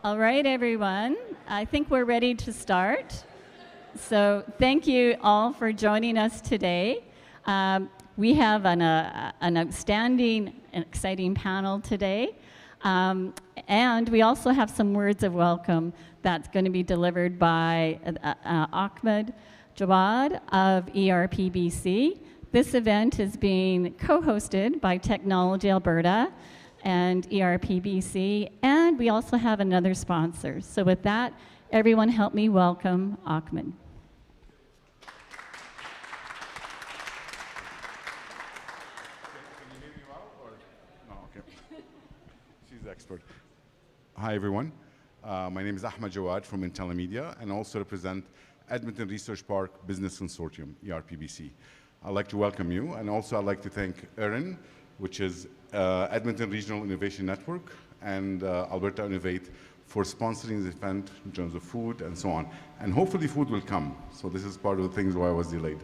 All right, everyone. I think we're ready to start. So thank you all for joining us today. We have an outstanding and exciting panel today. And we also have some words of welcome that's going to be delivered by Ahmad, Jawad of ERPBC. This event is being co-hosted by Technology Alberta and ERPBC, and we also have another sponsor. So with that, everyone help me welcome Ahmad. Can you hear me well, or? No, okay. She's the expert. Hi, everyone. My name is Ahmad Jawad from Intellimedia, and also represent Edmonton Research Park Business Consortium, ERPBC. I'd like to welcome you, and also I'd like to thank Erin, which is Edmonton Regional Innovation Network, and Alberta Innovate for sponsoring the event in terms of food and so on. And hopefully food will come. So this is part of the things why I was delayed.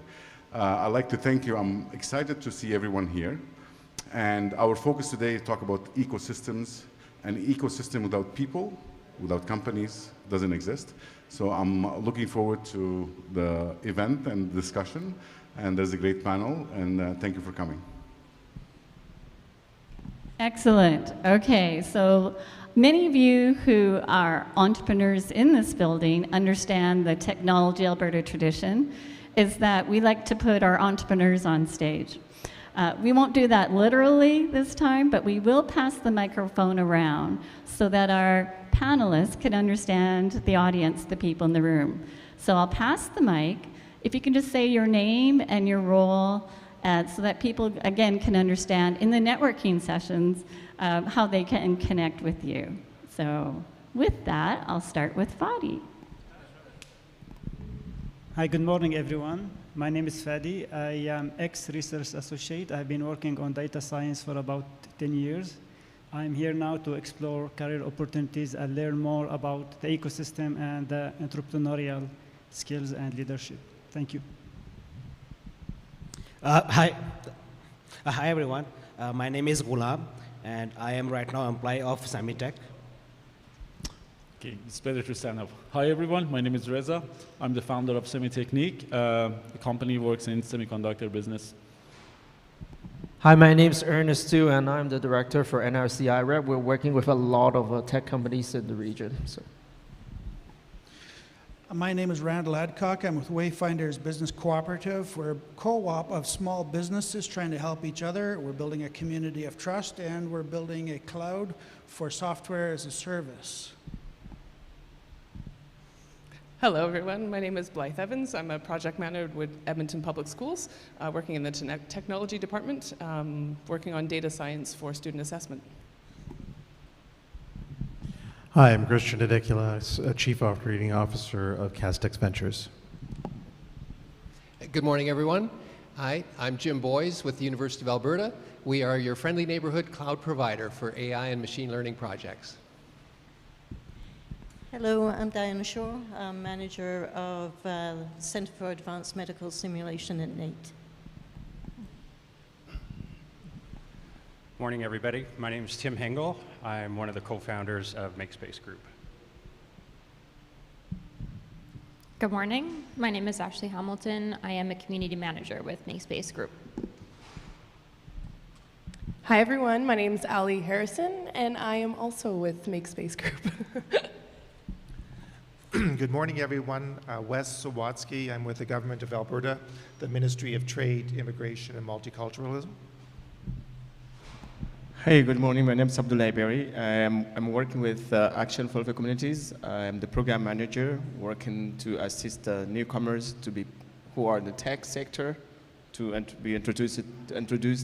I'd like to thank you. I'm excited to see everyone here. And our focus today is to talk about ecosystems. An ecosystem without people, without companies, doesn't exist. So I'm looking forward to the event and discussion. And there's a great panel, and thank you for coming. Excellent. Okay, so many of you who are entrepreneurs in this building understand the Technology Alberta tradition is that we like to put our entrepreneurs on stage. We won't do that literally this time, but we will pass the microphone around so that our panelists can understand the audience, the people in the room. So I'll pass the mic. If you can just say your name and your role, so that people, again, can understand in the networking sessions how they can connect with you. So with that, I'll start with Fadi. Hi, good morning, everyone. My name is Fadi. I am ex-research associate. I've been working on data science for about 10 years. I'm here now to explore career opportunities and learn more about the ecosystem and the entrepreneurial skills and leadership. Thank you. Hi, everyone. My name is Ghulam, and I am right now employee of Semitech. Okay, it's better to stand up. Hi, everyone. My name is Reza. I'm the founder of Semitechnique. The company works in semiconductor business. Hi, my name is Ernest too, and I'm the director for NRC IREP. We're working with a lot of tech companies in the region. So. My name is Randall Adcock. I'm with Wayfinders Business Cooperative. We're a co-op of small businesses trying to help each other. We're building a community of trust, and we're building a cloud for software as a service. Hello, everyone. My name is Blythe Evans. I'm a project manager with Edmonton Public Schools, working in the technology department, working on data science for student assessment. Hi, I'm Christian Dedicula, Chief Operating Officer of Castex Ventures. Good morning, everyone. Hi, I'm Jim Boys with the University of Alberta. We are your friendly neighborhood cloud provider for AI and machine learning projects. Hello, I'm Diana Shaw. I'm manager of Center for Advanced Medical Simulation at NATE. Morning, everybody. My name is Tim Hengel. I'm one of the co-founders of Makespace Group. Good morning. My name is Ashley Hamilton. I am a community manager with Makespace Group. Hi, everyone. My name is Ali Harrison, and I am also with Makespace Group. Good morning, everyone. Wes Sawatsky. I'm with the Government of Alberta, the Ministry of Trade, Immigration, and Multiculturalism. Hey, good morning. My name is Abdullah Berry. I'm working with Action for Communities. I'm the program manager working to assist newcomers who are in the tech sector to be introduced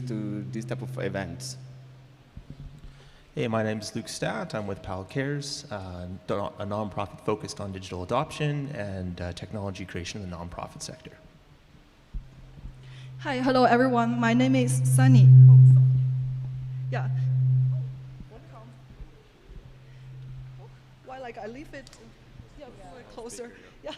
to this type of events. Hey, my name is Luke Stat. I'm with PAL Cares, a nonprofit focused on digital adoption and technology creation in the nonprofit sector. Hi, hello everyone. My name is Sunny. Yeah. Why, like I leave it closer? Yeah.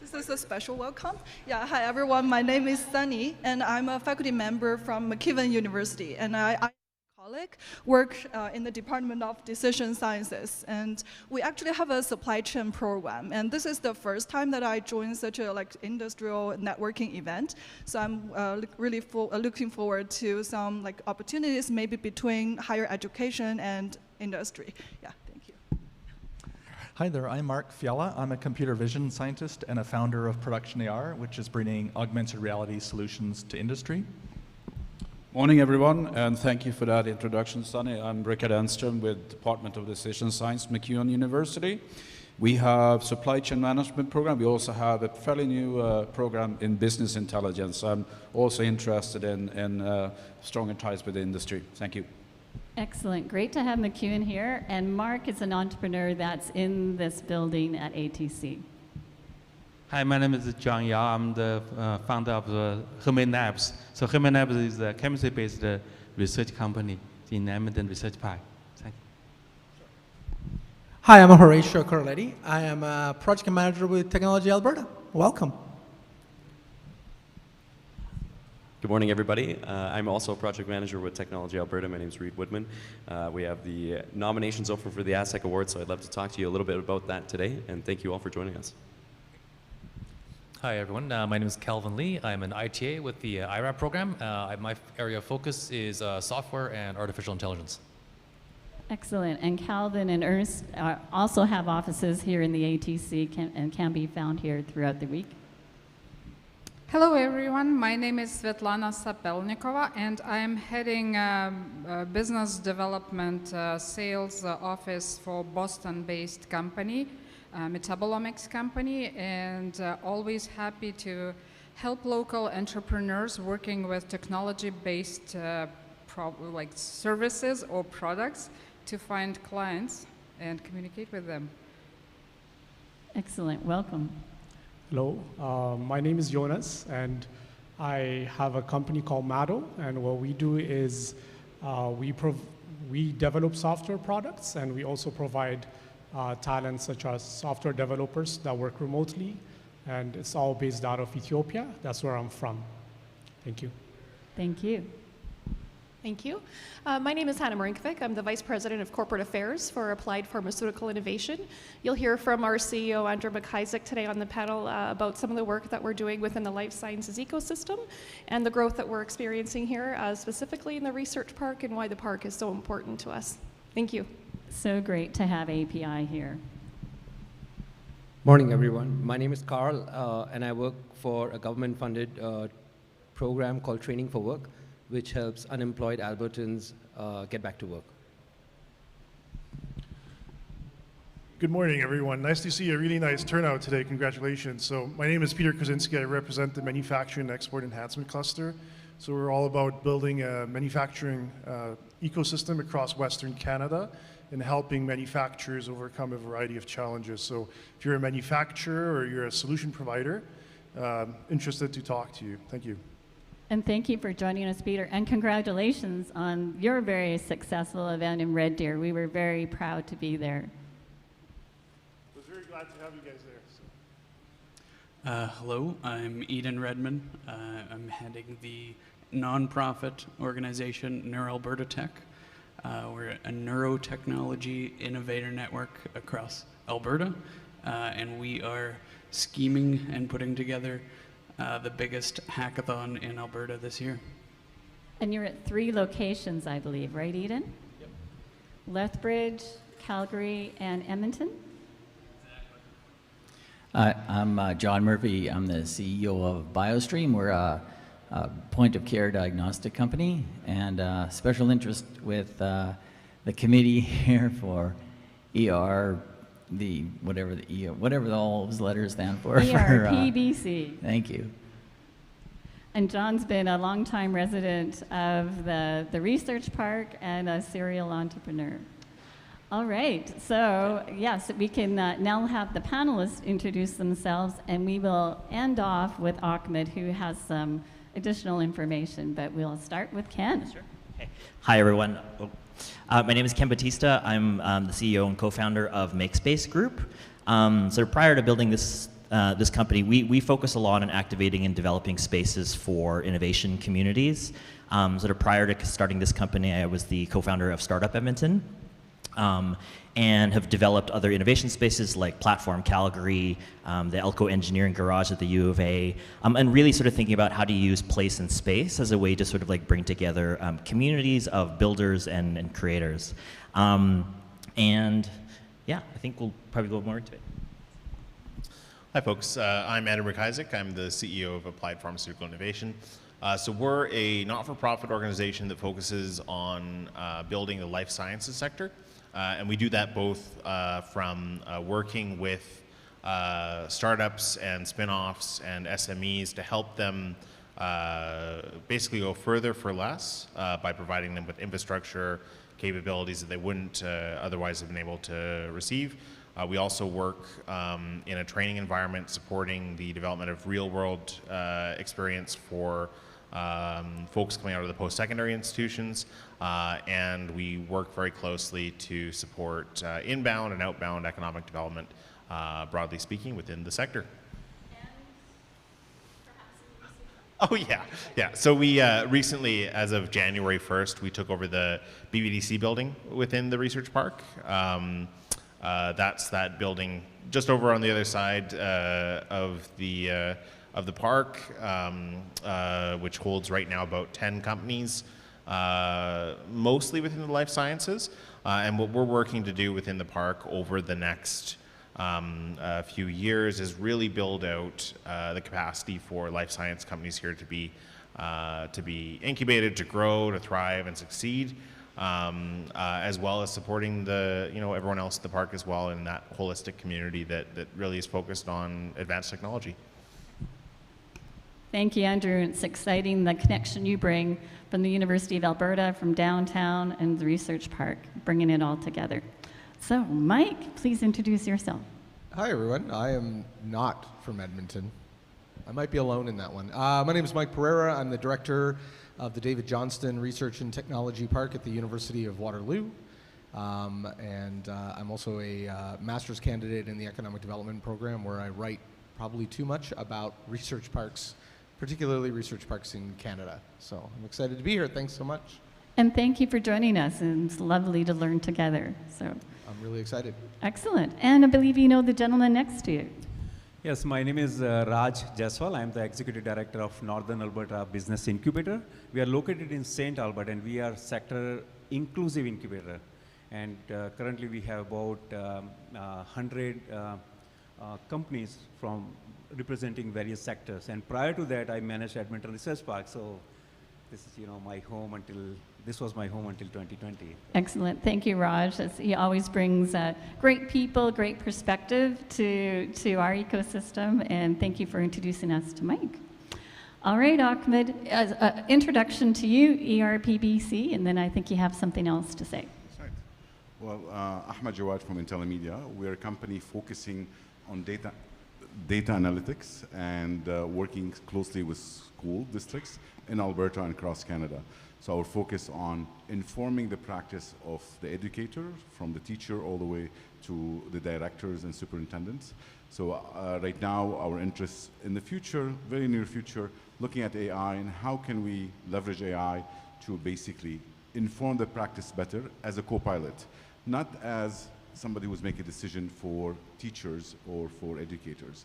This is a special welcome. Yeah. Hi everyone. My name is Sunny, and I'm a faculty member from McEwan University, and I colleague, work in the Department of Decision Sciences, and we actually have a supply chain program. And this is the first time that I joined such a industrial networking event. So I'm really looking forward to some opportunities maybe between higher education and industry. Yeah. Hi there, I'm Mark Fiala. I'm a computer vision scientist and a founder of Production AR, which is bringing augmented reality solutions to industry. Morning, everyone, and thank you for that introduction, Sonny. I'm Rickard Enström with Department of Decision Science, McEwan University. We have supply chain management program. We also have a fairly new program in business intelligence. I'm also interested in stronger ties with the industry. Thank you. Excellent. Great to have McEwan here. And Mark is an entrepreneur that's in this building at ATC. Hi, my name is John Yao. I'm the founder of Herman Labs. So Herman Labs is a chemistry-based research company in Edmonton Research Park. Thank you. Hi, I'm Horatio Corletti. I am a project manager with Technology Alberta. Welcome. Good morning, everybody. I'm also a project manager with Technology Alberta. My name is Reed Woodman. We have the nominations open for the ASEC Award, so I'd love to talk to you a little bit about that today, and thank you all for joining us. Hi, everyone. My name is Calvin Lee. I'm an ITA with the IRAP program. My area of focus is software and artificial intelligence. Excellent. And Calvin and Ernst also have offices here in the ATC and can be found here throughout the week. Hello, everyone. My name is Svetlana Sapelnikova, and I'm heading business development sales office for Boston-based company, Metabolomics company, and always happy to help local entrepreneurs working with technology-based services or products to find clients and communicate with them. Excellent. Welcome. Hello, my name is Jonas, and I have a company called Mado, and what we do is we develop software products, and we also provide talent such as software developers that work remotely, and it's all based out of Ethiopia. That's where I'm from. Thank you. Thank you. Thank you. My name is Hannah Marinkovic. I'm the Vice President of Corporate Affairs for Applied Pharmaceutical Innovation. You'll hear from our CEO, Andrew MacIsaac, today on the panel about some of the work that we're doing within the life sciences ecosystem and the growth that we're experiencing here, specifically in the research park and why the park is so important to us. Thank you. So great to have API here. Morning, everyone. My name is Carl, and I work for a government-funded program called Training for Work, which helps unemployed Albertans get back to work. Good morning, everyone. Nice to see a really nice turnout today. Congratulations. So my name is Peter Krasinski. I represent the Manufacturing and Export Enhancement Cluster. So we're all about building a manufacturing ecosystem across Western Canada and helping manufacturers overcome a variety of challenges. So if you're a manufacturer or you're a solution provider, interested to talk to you. Thank you. And thank you for joining us, Peter. And congratulations on your very successful event in Red Deer. We were very proud to be there. I was very glad to have you guys there. Hello, I'm Eden Redman. I'm heading the nonprofit organization NeuroAlberta Tech. We're a neurotechnology innovator network across Alberta, and we are scheming and putting together the biggest hackathon in Alberta this year. And you're at 3 locations, I believe, right, Eden? Yep. Lethbridge, Calgary, and Edmonton? I'm John Murphy. I'm the CEO of BioStream. We're a point-of-care diagnostic company, and special interest with the committee here for whatever all those letters stand for. ERPBC. Thank you. And John's been a longtime resident of the research park and a serial entrepreneur. All right, so yes, we can now have the panelists introduce themselves, and we will end off with Ahmad, who has some additional information, but we'll start with Ken. Sure. Okay. Hi, everyone. My name is Ken Bautista. I'm the CEO and co-founder of Makespace Group. So prior to building this this company, we focus a lot on activating and developing spaces for innovation communities. Sort of prior to starting this company, I was the co-founder of Startup Edmonton, and have developed other innovation spaces like Platform Calgary, the Elco Engineering Garage at the U of A, and really sort of thinking about how to use place and space as a way to sort of like bring together communities of builders and creators. And yeah, I think we'll probably go more into it. Hi folks, I'm MacIsaac. I'm the CEO of Applied Pharmaceutical Innovation. So we're a not-for-profit organization that focuses on building the life sciences sector. And we do that both from working with startups and spin-offs and SMEs to help them basically go further for less by providing them with infrastructure capabilities that they wouldn't otherwise have been able to receive. We also work in a training environment supporting the development of real-world experience for folks coming out of the post-secondary institutions, and we work very closely to support inbound and outbound economic development, broadly speaking, within the sector. Oh yeah, yeah. So we recently, as of January 1st, we took over the BBDC building within the research park. That's that building just over on the other side of the park, which holds right now about 10 companies, mostly within the life sciences. And what we're working to do within the park over the next few years is really build out the capacity for life science companies here to be incubated, to grow, to thrive, and succeed, as well as supporting the everyone else at the park as well in that holistic community that really is focused on advanced technology. Thank you, Andrew. It's exciting, the connection you bring from the University of Alberta, from downtown and the research park, bringing it all together. So, Mike, please introduce yourself. Hi, everyone. I am not from Edmonton. I might be alone in that one. My name is Mike Pereira. I'm the director of the David Johnston Research and Technology Park at the University of Waterloo. And I'm also a master's candidate in the Economic Development Program, where I write probably too much about research parks, particularly research parks in Canada. So I'm excited to be here. Thanks so much. And thank you for joining us. And it's lovely to learn together. So I'm really excited. Excellent. And I believe you know the gentleman next to you. Yes, my name is Jaiswal. I am the Executive Director of Northern Alberta Business Incubator. We are located in St. Albert, and we are sector inclusive incubator. And currently we have about 100 companies from representing various sectors. And prior to that, I managed Edmonton Research Park. So this is, my home until, this was my home until 2020. Excellent. Thank you, Raj. He always brings great people, great perspective to our ecosystem. And thank you for introducing us to Mike. All right, Ahmad, as introduction to you, ERPBC, and then I think you have something else to say. That's right. Well, Ahmad Jawad from Intellimedia. We're a company focusing on data analytics and working closely with school districts in Alberta and across Canada. So our focus on informing the practice of the educator, from the teacher all the way to the directors and superintendents. So right now, our interests in the future, very near future, looking at AI and how can we leverage AI to basically inform the practice better as a co-pilot, not as somebody who's making a decision for teachers or for educators.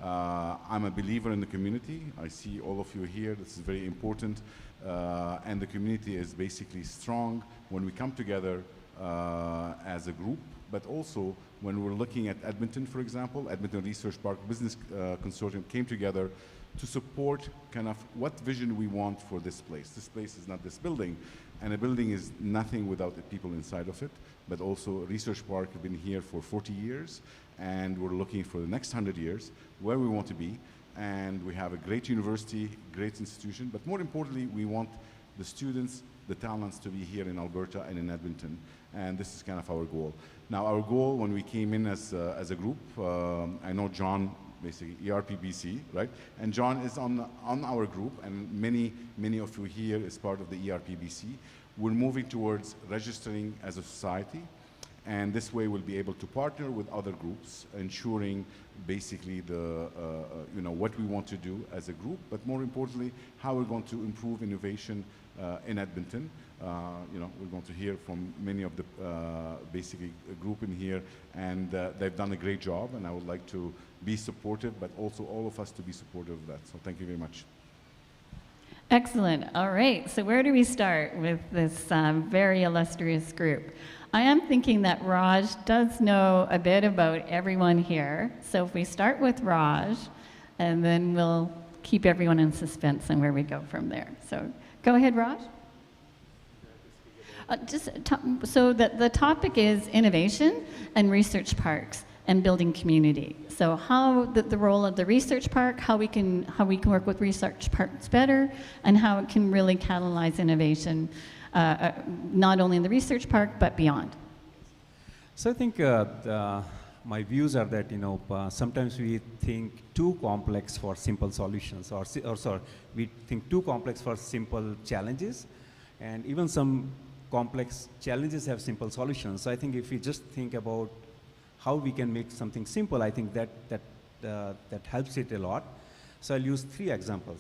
I'm a believer in the community. I see all of you here. This is very important. And the community is basically strong when we come together as a group, but also when we're looking at Edmonton, for example, Edmonton Research Park Business Consortium came together to support kind of what vision we want for this place. This place is not this building, and a building is nothing without the people inside of it, but also Research Park has been here for 40 years, and we're looking for the next 100 years where we want to be. And we have a great university, great institution, but more importantly, we want the students, the talents to be here in Alberta and in Edmonton, and this is kind of our goal. Now, our goal when we came in as a group, I know John, basically ERPBC, right? And John is on our group, and many of you here is part of the ERPBC. We're moving towards registering as a society, And this way we'll be able to partner with other groups, ensuring basically the, what we want to do as a group, but more importantly, how we're going to improve innovation in Edmonton. We're going to hear from many of the basically group in here, and they've done a great job, and I would like to be supportive, but also all of us to be supportive of that. So thank you very much. Excellent. All right. So where do we start with this very illustrious group? I am thinking that Raj does know a bit about everyone here. So if we start with Raj, and then we'll keep everyone in suspense on where we go from there. So go ahead, Raj. So the topic is innovation and research parks and building community. So how the role of the research park, how we can work with research parks better, and how it can really catalyze innovation, not only in the research park but beyond. So I think my views are that sometimes we think too complex for simple solutions, or sorry, we think too complex for simple challenges, and even some complex challenges have simple solutions. So I think if we just think about how we can make something simple, I think that helps it a lot. So I'll use 3 examples.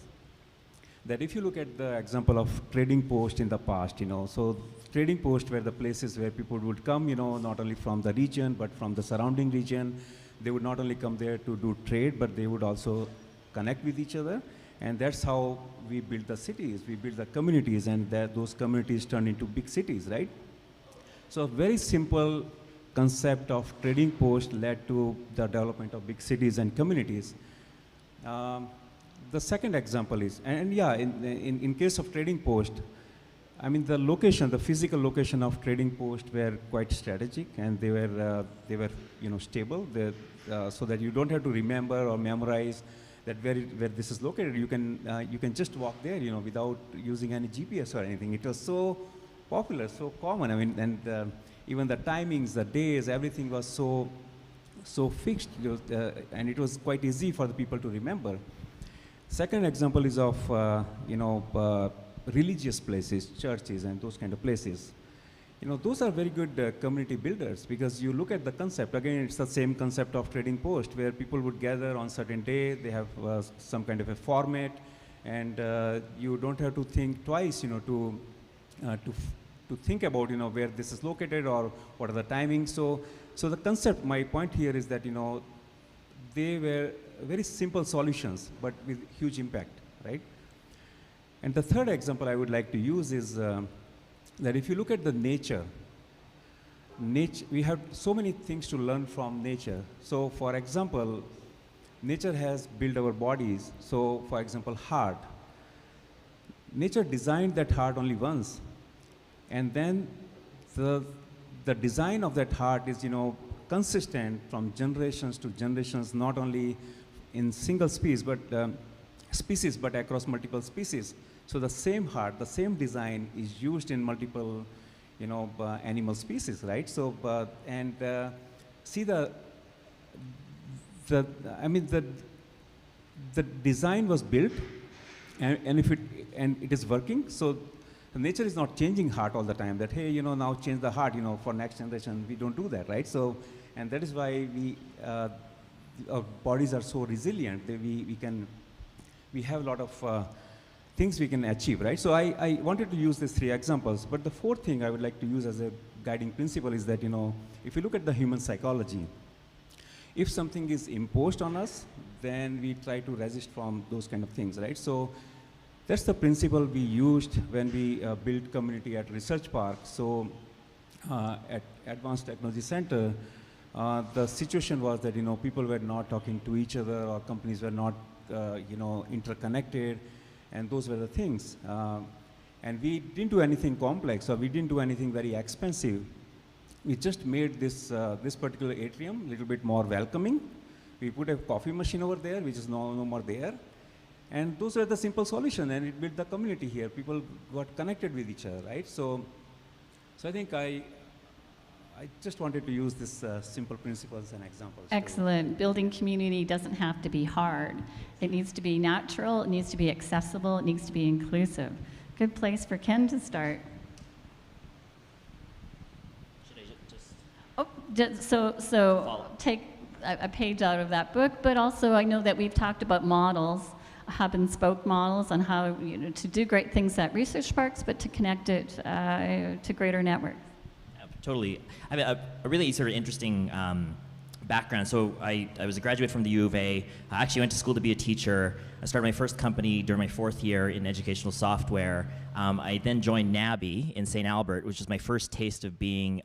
That if you look at the example of trading post in the past, so trading post were the places where people would come, not only from the region, but from the surrounding region. They would not only come there to do trade, but they would also connect with each other. And that's how we build the cities, we build the communities, and those communities turn into big cities, right? So a very simple concept of trading post led to the development of big cities and communities. The second example is, in case of trading post, I mean the physical location of trading post were quite strategic, and they were stable, so that you don't have to remember or memorize that where this is located. You can just walk there, without using any GPS or anything. It was so popular, so common. I mean, and even the timings, the days, everything was so fixed, and it was quite easy for the people to remember. Second example is of religious places, churches, and those kind of places. Those are very good community builders, because you look at the concept. Again, it's the same concept of trading post, where people would gather on certain day. They have some kind of a format, and you don't have to think twice, to think about, where this is located or what are the timings. So the concept, my point here is that, they were very simple solutions, but with huge impact, right? And the third example I would like to use is that if you look at the nature, we have so many things to learn from nature. So for example, nature has built our bodies. So for example, heart. Nature designed that heart only once. And then the design of that heart is, consistent from generations to generations, not only in single species, but across multiple species. So the same heart, the same design is used in multiple, animal species, right? So, see the design was built, and it is working. So nature is not changing heart all the time. That hey, now change the heart, for next generation. We don't do that, right? So, and that is why our bodies are so resilient. We have a lot of things we can achieve, right? So I wanted to use these 3 examples, but the fourth thing I would like to use as a guiding principle is that, if you look at the human psychology, if something is imposed on us, then we try to resist from those kind of things, right? So that's the principle we used when we built community at Research Park. So at Advanced Technology Center, the situation was that, people were not talking to each other, or companies were not, interconnected. And those were the things. And we didn't do anything complex, or we didn't do anything very expensive. We just made this particular atrium a little bit more welcoming. We put a coffee machine over there, which is no more there. And those were the simple solutions, and it built the community here. People got connected with each other, right? So I think I just wanted to use this simple principles and examples. Excellent. Building community doesn't have to be hard. It needs to be natural, it needs to be accessible, it needs to be inclusive. Good place for Ken to start. Should I just... So take a page out of that book, but also I know that we've talked about models, hub and spoke models, on how to do great things at research parks, but to connect it to greater networks. Totally. I mean, a really sort of interesting background. So I was a graduate from the U of A. I actually went to school to be a teacher. I started my first company during my 4th year in educational software. I then joined NABI in St. Albert, which was my first taste of being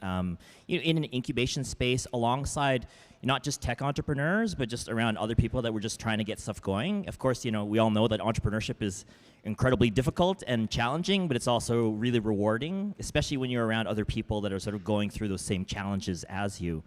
in an incubation space alongside not just tech entrepreneurs, but just around other people that were just trying to get stuff going. Of course, we all know that entrepreneurship is incredibly difficult and challenging, but it's also really rewarding, especially when you're around other people that are sort of going through those same challenges as you.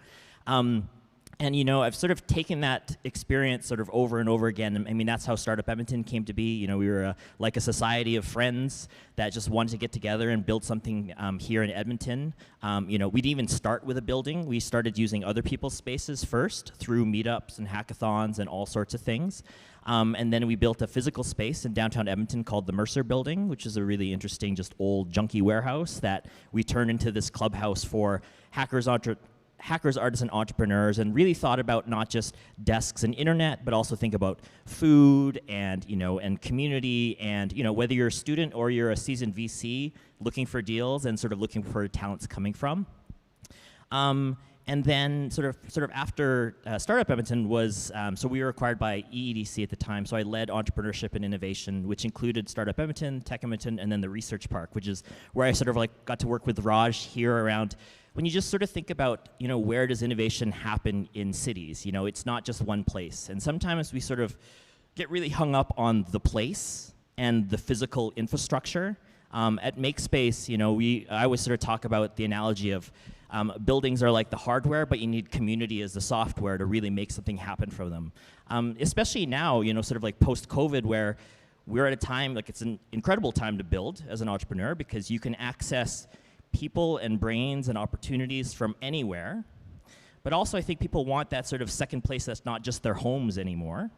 And I've sort of taken that experience sort of over and over again. I mean, that's how Startup Edmonton came to be. We were like a society of friends that just wanted to get together and build something here in Edmonton. We didn't even start with a building. We started using other people's spaces first through meetups and hackathons and all sorts of things. And then we built a physical space in downtown Edmonton called the Mercer Building, which is a really interesting, just old junky warehouse that we turned into this clubhouse for hackers, artists, and entrepreneurs, and really thought about not just desks and internet, but also think about food and and community, and whether you're a student or you're a seasoned VC looking for deals and sort of looking for talents coming from. And then sort of after Startup Edmonton was, so we were acquired by EEDC at the time, so I led entrepreneurship and innovation, which included Startup Edmonton, Tech Edmonton, and then the Research Park, which is where I sort of got to work with Raj here around when you just sort of think about, where does innovation happen in cities? It's not just one place. And sometimes we sort of get really hung up on the place and the physical infrastructure. At Makespace, I always sort of talk about the analogy of buildings are like the hardware, but you need community as the software to really make something happen for them. Especially now, sort of like post-COVID, where we're at a time, it's an incredible time to build as an entrepreneur because you can access people and brains and opportunities from anywhere. But also I think people want that sort of second place that's not just their homes anymore.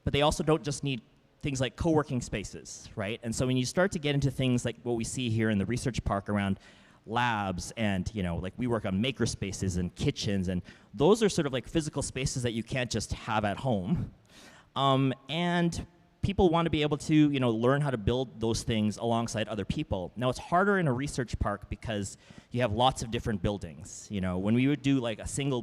But they also don't just need things like co-working spaces, right? And so when you start to get into things like what we see here in the Research Park around labs and, we work on maker spaces and kitchens, and those are sort of like physical spaces that you can't just have at home. And people want to be able to, learn how to build those things alongside other people. Now, it's harder in a research park because you have lots of different buildings. When we would do like a single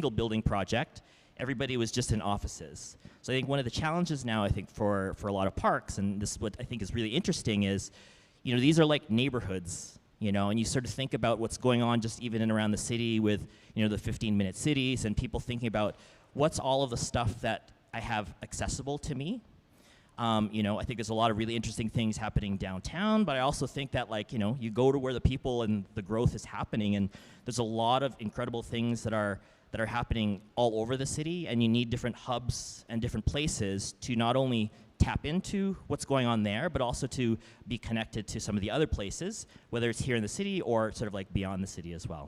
building project, everybody was just in offices. So I think one of the challenges now, I think, for a lot of parks, and this is what I think is really interesting, is, these are like neighborhoods, and you sort of think about what's going on just even in around the city with, the 15-minute cities, and people thinking about what's all of the stuff that I have accessible to me. I think there's a lot of really interesting things happening downtown, but I also think that you go to where the people and the growth is happening, and there's a lot of incredible things that are happening all over the city, and you need different hubs and different places to not only tap into what's going on there, but also to be connected to some of the other places, whether it's here in the city or sort of beyond the city as well.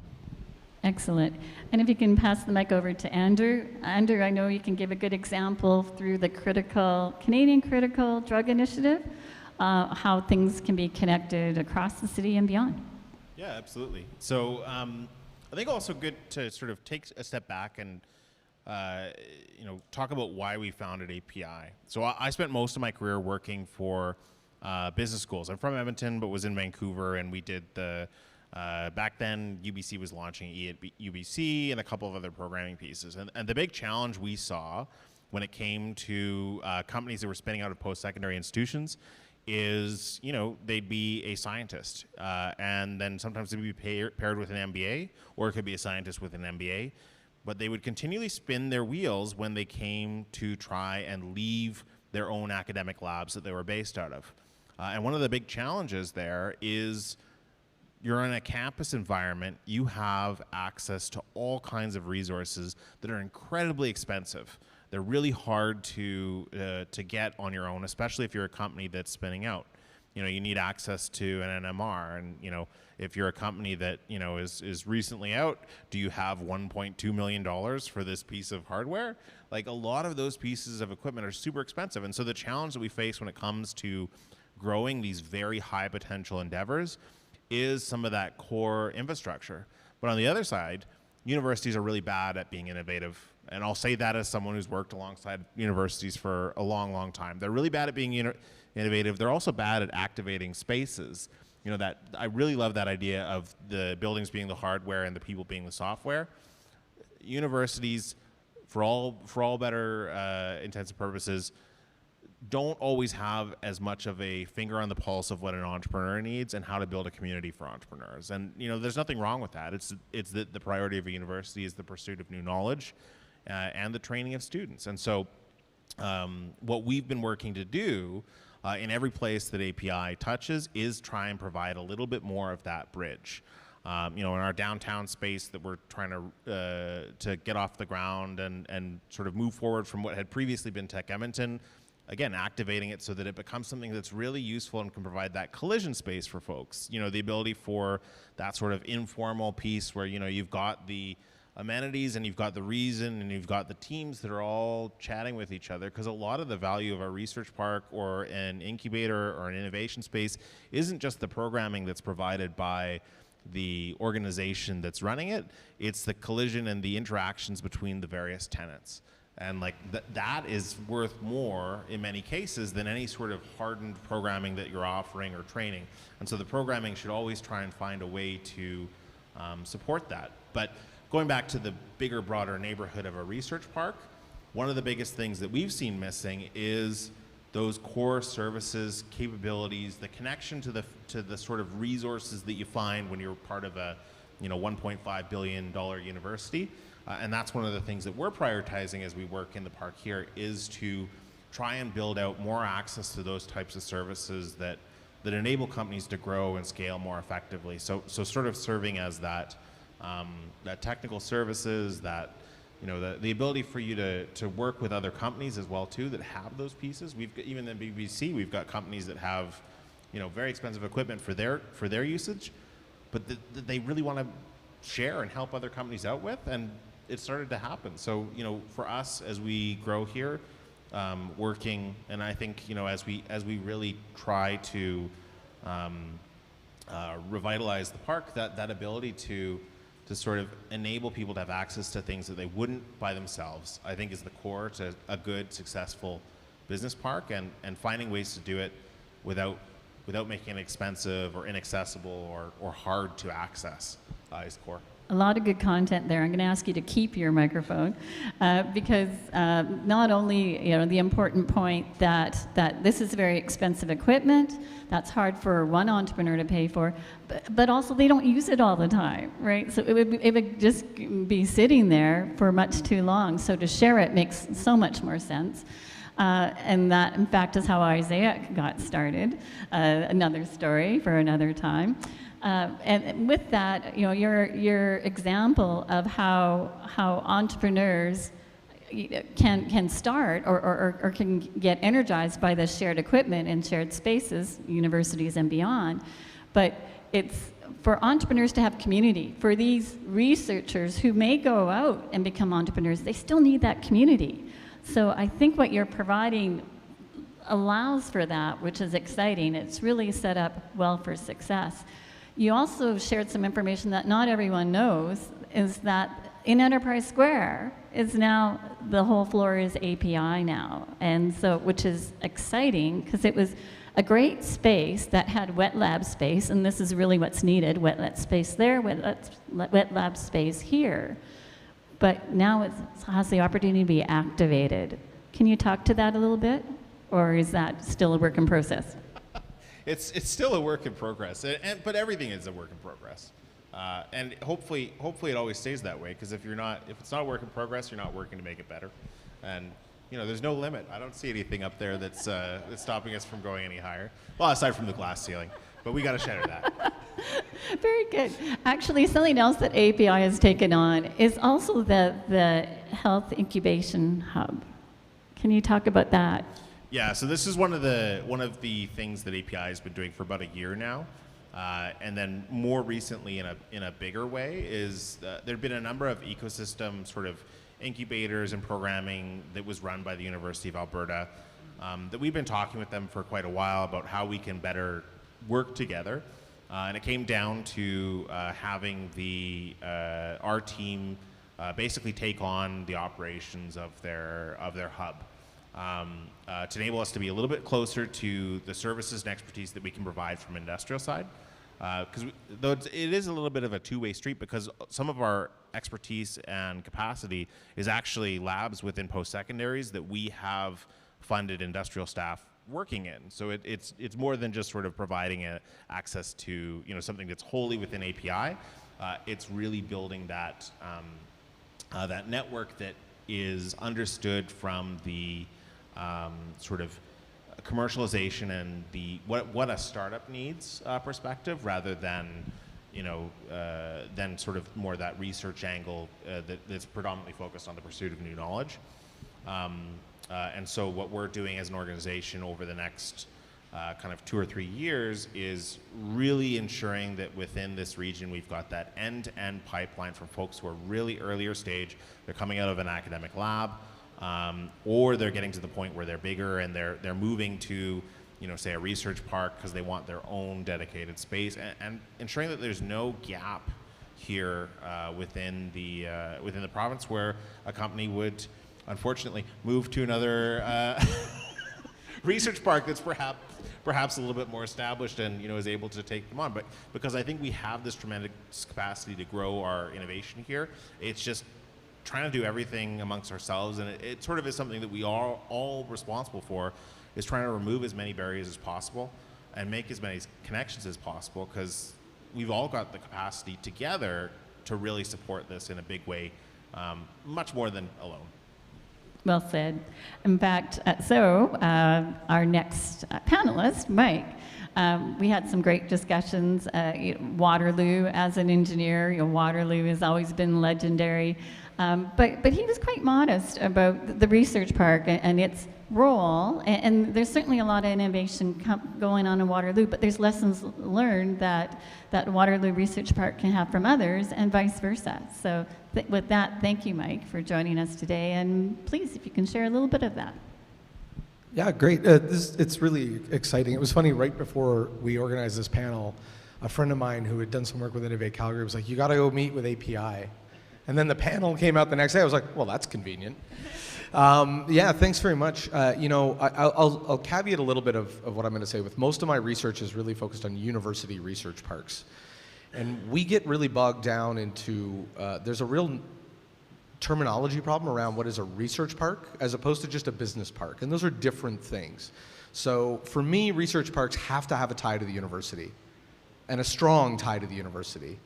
Excellent. And if you can pass the mic over to Andrew. Andrew, I know you can give a good example through the Canadian Critical Drug Initiative, how things can be connected across the city and beyond. Yeah, absolutely. So I think also good to sort of take a step back and talk about why we founded API. So I spent most of my career working for business schools. I'm from Edmonton, but was in Vancouver, and we did the back then, UBC was launching UBC and a couple of other programming pieces. And the big challenge we saw when it came to companies that were spinning out of post-secondary institutions is, they'd be a scientist. And then sometimes they'd be paired with an MBA, or it could be a scientist with an MBA. But they would continually spin their wheels when they came to try and leave their own academic labs that they were based out of. And one of the big challenges there is you're in a campus environment, you have access to all kinds of resources that are incredibly expensive. They're really hard to get on your own, especially if you're a company that's spinning out. You need access to an NMR, and if you're a company that is recently out, do you have $1.2 million for this piece of hardware? Like, a lot of those pieces of equipment are super expensive, and so the challenge that we face when it comes to growing these very high potential endeavors is some of that core infrastructure. But on the other side, universities are really bad at being innovative. And I'll say that as someone who's worked alongside universities for a long, long time. They're really bad at being innovative. They're also bad at activating spaces. You know, that I really love that idea of the buildings being the hardware and the people being the software. Universities, for all better intents and purposes, don't always have as much of a finger on the pulse of what an entrepreneur needs and how to build a community for entrepreneurs. And you know, there's nothing wrong with that. It's the priority of a university is the pursuit of new knowledge and the training of students. And so what we've been working to do in every place that API touches is try and provide a little bit more of that bridge. You know, in our downtown space that we're trying to get off the ground and sort of move forward from what had previously been Tech Edmonton, again, activating it so that it becomes something that's really useful and can provide that collision space for folks. You know, the ability for that sort of informal piece where, you know, you've got the amenities and you've got the reason and you've got the teams that are all chatting with each other, because a lot of the value of a research park or an incubator or an innovation space isn't just the programming that's provided by the organization that's running it, it's the collision and the interactions between the various tenants. And like that is worth more in many cases than any sort of hardened programming that you're offering or training. And so the programming should always try and find a way to support that. But going back to the bigger, broader neighborhood of a research park, one of the biggest things that we've seen missing is those core services, capabilities, the connection to the sort of resources that you find when you're part of a, you know, $1.5 billion university. And that's one of the things that we're prioritizing as we work in the park here, is to try and build out more access to those types of services that enable companies to grow and scale more effectively. So sort of serving as that that technical services, that, you know, the ability for you to work with other companies as well too that have those pieces. We've got, even in BBC, we've got companies that have, you know, very expensive equipment for their usage, but that they really want to share and help other companies out with, and it started to happen. So, you know, for us as we grow here, working, and I think, you know, as we really try to revitalize the park, that ability to sort of enable people to have access to things that they wouldn't by themselves, I think is the core to a good, successful business park, and finding ways to do it without making it expensive or inaccessible or hard to access is core. A lot of good content there. I'm going to ask you to keep your microphone because not only, you know, the important point that this is very expensive equipment, that's hard for one entrepreneur to pay for, but also they don't use it all the time, right? So it would just be sitting there for much too long. So to share it makes so much more sense. And that, in fact, is how MacIsaac got started. Another story for another time. And with that, you know, your example of how entrepreneurs can start or can get energized by the shared equipment and shared spaces, universities and beyond. But it's for entrepreneurs to have community. For these researchers who may go out and become entrepreneurs, they still need that community. So I think what you're providing allows for that, which is exciting. It's really set up well for success. You also shared some information that not everyone knows, is that in Enterprise Square is now, the whole floor is API now. And so, which is exciting because it was a great space that had wet lab space, and this is really what's needed, wet lab space there, wet lab space here. But now it has the opportunity to be activated. Can you talk to that a little bit? Or is that still a work in process? It's still a work in progress, but everything is a work in progress. And hopefully it always stays that way, because if it's not a work in progress, you're not working to make it better. And you know, there's no limit. I don't see anything up there that's stopping us from going any higher. Well, aside from the glass ceiling, but we got to shatter that. Very good. Actually, something else that API has taken on is also the health incubation hub. Can you talk about that? Yeah, so this is one of the things that API has been doing for about a year now, and then more recently in a bigger way is there've been a number of ecosystem sort of incubators and programming that was run by the University of Alberta that we've been talking with them for quite a while about how we can better work together. And it came down to having our team basically take on the operations of their hub to enable us to be a little bit closer to the services and expertise that we can provide from industrial side. Because though it is a little bit of a two-way street, because some of our expertise and capacity is actually labs within post-secondaries that we have funded industrial staff working in. So it's more than just sort of providing access to something that's wholly within API. It's really building that that network that is understood from the sort of commercialization and the what a startup needs perspective, rather than than sort of more that research angle that's predominantly focused on the pursuit of new knowledge. And so what we're doing as an organization over the next kind of 2 or 3 years is really ensuring that within this region we've got that end-to-end pipeline from folks who are really earlier stage. They're coming out of an academic lab, or they're getting to the point where they're bigger and they're moving to, say a research park because they want their own dedicated space, and ensuring that there's no gap here within the province where a company would unfortunately move to another research park that's perhaps a little bit more established and is able to take them on. But because I think we have this tremendous capacity to grow our innovation here, it's just trying to do everything amongst ourselves, and it sort of is something that we are all responsible for, is trying to remove as many barriers as possible and make as many connections as possible, because we've all got the capacity together to really support this in a big way, much more than alone. Well said. In fact, our next panelist, Mike, we had some great discussions. Waterloo, as an engineer, Waterloo has always been legendary. But he was quite modest about the research park and its role. And there's certainly a lot of innovation going on in Waterloo, but there's lessons learned that Waterloo Research Park can have from others, and vice versa. So with that, thank you, Mike, for joining us today. And please, if you can share a little bit of that. Yeah, great. It's really exciting. It was funny, right before we organized this panel, a friend of mine who had done some work with Innovate Calgary was like, you got to go meet with API. And then the panel came out the next day. I was like, well, that's convenient. Yeah, thanks very much. I'll caveat a little bit of what I'm going to say. With most of my research is really focused on university research parks. And we get really bogged down into, there's a real terminology problem around what is a research park as opposed to just a business park. And those are different things. So for me, research parks have to have a tie to the university, and a strong tie to the university.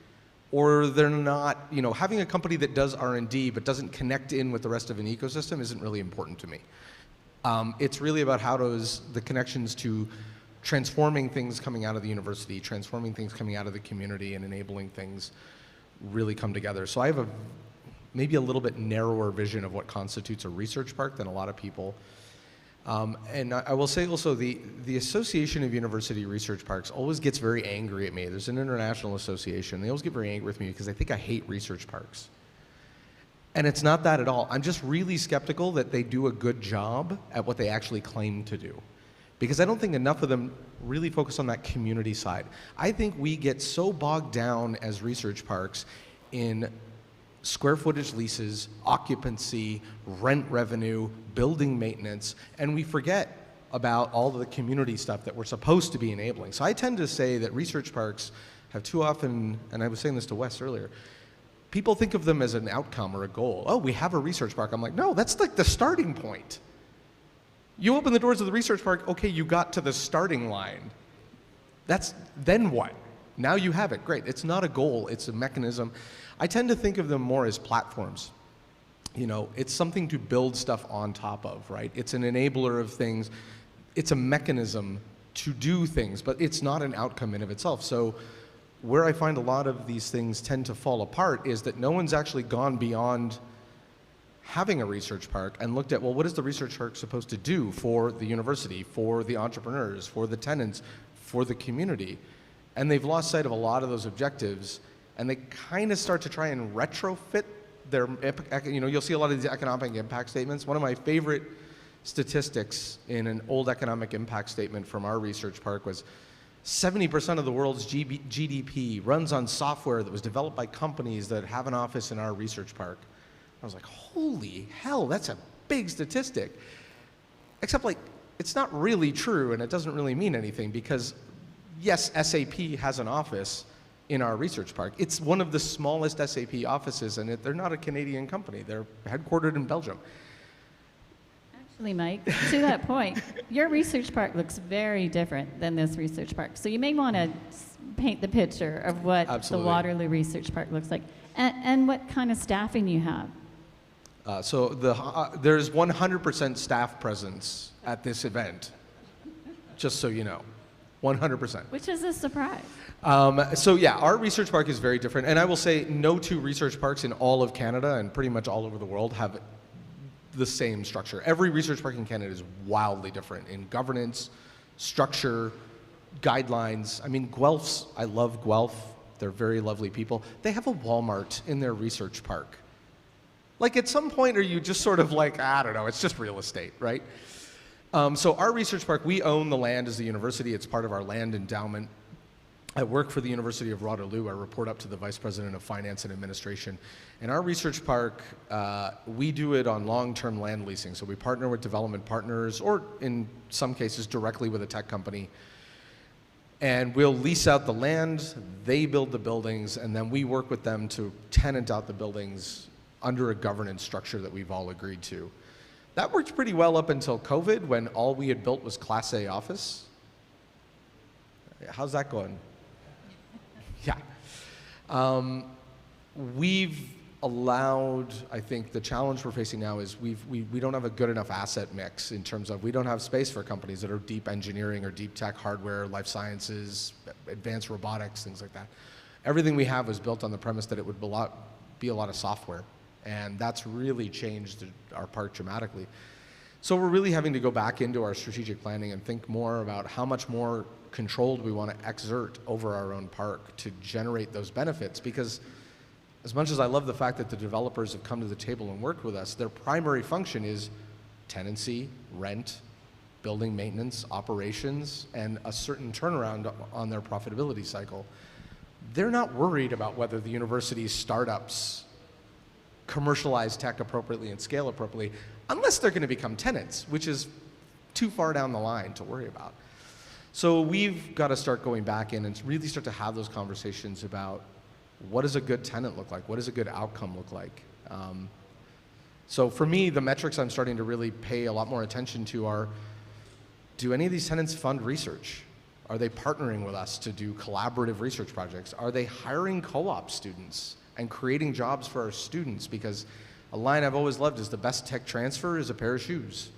Or they're not, having a company that does R&D but doesn't connect in with the rest of an ecosystem isn't really important to me. It's really about how does the connections to transforming things coming out of the university, transforming things coming out of the community, and enabling things really come together. So I have maybe a little bit narrower vision of what constitutes a research park than a lot of people. And I will say also the Association of University Research Parks always gets very angry at me. There's an international association. They always get very angry with me because they think I hate research parks. And it's not that at all. I'm just really skeptical that they do a good job at what they actually claim to do, because I don't think enough of them really focus on that community side. I think we get so bogged down as research parks in square footage leases, occupancy, rent revenue, building maintenance, and we forget about all of the community stuff that we're supposed to be enabling. So I tend to say that research parks have too often, and I was saying this to Wes earlier, people think of them as an outcome or a goal. Oh, we have a research park. I'm like, no, that's like the starting point. You open the doors of the research park, okay, you got to the starting line. Then what? Now you have it, great. It's not a goal, it's a mechanism. I tend to think of them more as platforms. It's something to build stuff on top of, right? It's an enabler of things. It's a mechanism to do things, but it's not an outcome in of itself. So where I find a lot of these things tend to fall apart is that no one's actually gone beyond having a research park and looked at, well, what is the research park supposed to do for the university, for the entrepreneurs, for the tenants, for the community? And they've lost sight of a lot of those objectives, and they kind of start to try and retrofit their, you'll see a lot of these economic impact statements. One of my favorite statistics in an old economic impact statement from our research park was 70% of the world's GDP runs on software that was developed by companies that have an office in our research park. I was like, holy hell, that's a big statistic. Except like, it's not really true and it doesn't really mean anything because yes, SAP has an office in our research park. It's one of the smallest SAP offices and they're not a Canadian company. They're headquartered in Belgium. Actually, Mike, to that point, your research park looks very different than this research park. So you may want to paint the picture of what the Waterloo Research Park looks like and what kind of staffing you have. So there's 100% staff presence at this event, just so you know, 100%. Which is a surprise. So yeah, our research park is very different. And I will say no two research parks in all of Canada and pretty much all over the world have the same structure. Every research park in Canada is wildly different in governance, structure, guidelines. I mean, Guelphs, I love Guelph. They're very lovely people. They have a Walmart in their research park. Like at some point are you just sort of like, I don't know, it's just real estate, right? So our research park, we own the land as the university. It's part of our land endowment. I work for the University of Waterloo. I report up to the Vice President of Finance and Administration. And our research park, we do it on long-term land leasing. So we partner with development partners, or in some cases directly with a tech company. And we'll lease out the land, they build the buildings, and then we work with them to tenant out the buildings under a governance structure that we've all agreed to. That worked pretty well up until COVID, when all we had built was Class A office. How's that going? Yeah. We've allowed, I think the challenge we're facing now is we don't have a good enough asset mix in terms of we don't have space for companies that are deep engineering or deep tech hardware, life sciences, advanced robotics, things like that. Everything we have was built on the premise that it would be a lot of software. And that's really changed our park dramatically. So we're really having to go back into our strategic planning and think more about how much more control do we want to exert over our own park to generate those benefits. Because as much as I love the fact that the developers have come to the table and worked with us, their primary function is tenancy, rent, building maintenance, operations, and a certain turnaround on their profitability cycle. They're not worried about whether the university's startups commercialize tech appropriately and scale appropriately, unless they're going to become tenants, which is too far down the line to worry about. So we've got to start going back in and really start to have those conversations about what does a good tenant look like? What does a good outcome look like? So for me, the metrics I'm starting to really pay a lot more attention to are, do any of these tenants fund research? Are they partnering with us to do collaborative research projects? Are they hiring co-op students and creating jobs for our students? Because a line I've always loved is the best tech transfer is a pair of shoes.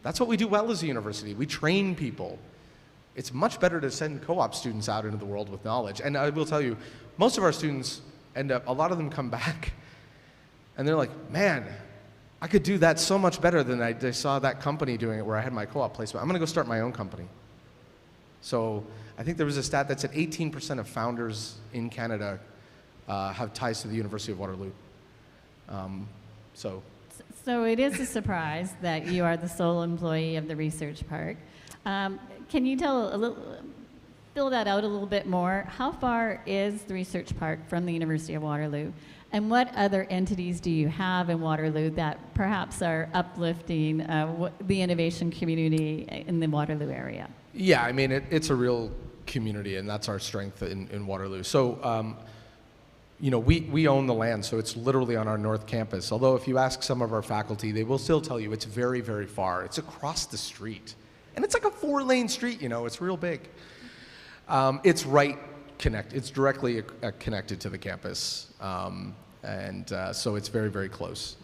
That's what we do well as a university. We train people. It's much better to send co-op students out into the world with knowledge. And I will tell you, most of our students end up, a lot of them come back and they're like, man, I could do that so much better than I saw that company doing it where I had my co-op placement. I'm going to go start my own company. So I think there was a stat that said 18% of founders in Canada have ties to the University of Waterloo. So it is a surprise that you are the sole employee of the research park. Can you fill that out a little bit more? How far is the research park from the University of Waterloo? And what other entities do you have in Waterloo that perhaps are uplifting the innovation community in the Waterloo area? Yeah, I mean, it's a real community, and that's our strength in Waterloo. So, you know, we own the land, so it's literally on our north campus. Although if you ask some of our faculty, they will still tell you it's very, very far. It's across the street. And it's like a 4-lane street, you know, it's real big. It's it's directly connected to the campus. So it's very, very close.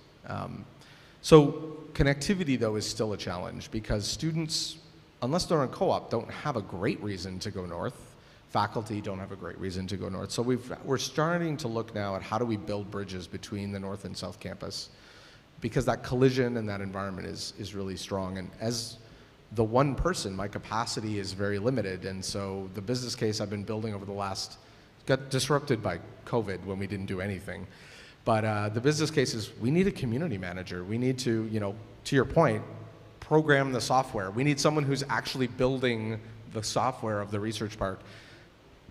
So connectivity, though, is still a challenge because students, unless they're on co-op, don't have a great reason to go north. Faculty don't have a great reason to go north. So we're starting to look now at how do we build bridges between the north and south campus, because that collision and that environment is really strong. And as the one person, my capacity is very limited. And so the business case I've been building over the got disrupted by COVID when we didn't do anything. But the business case is we need a community manager. We need to, you know, to your point, program the software. We need someone who's actually building the software of the research park,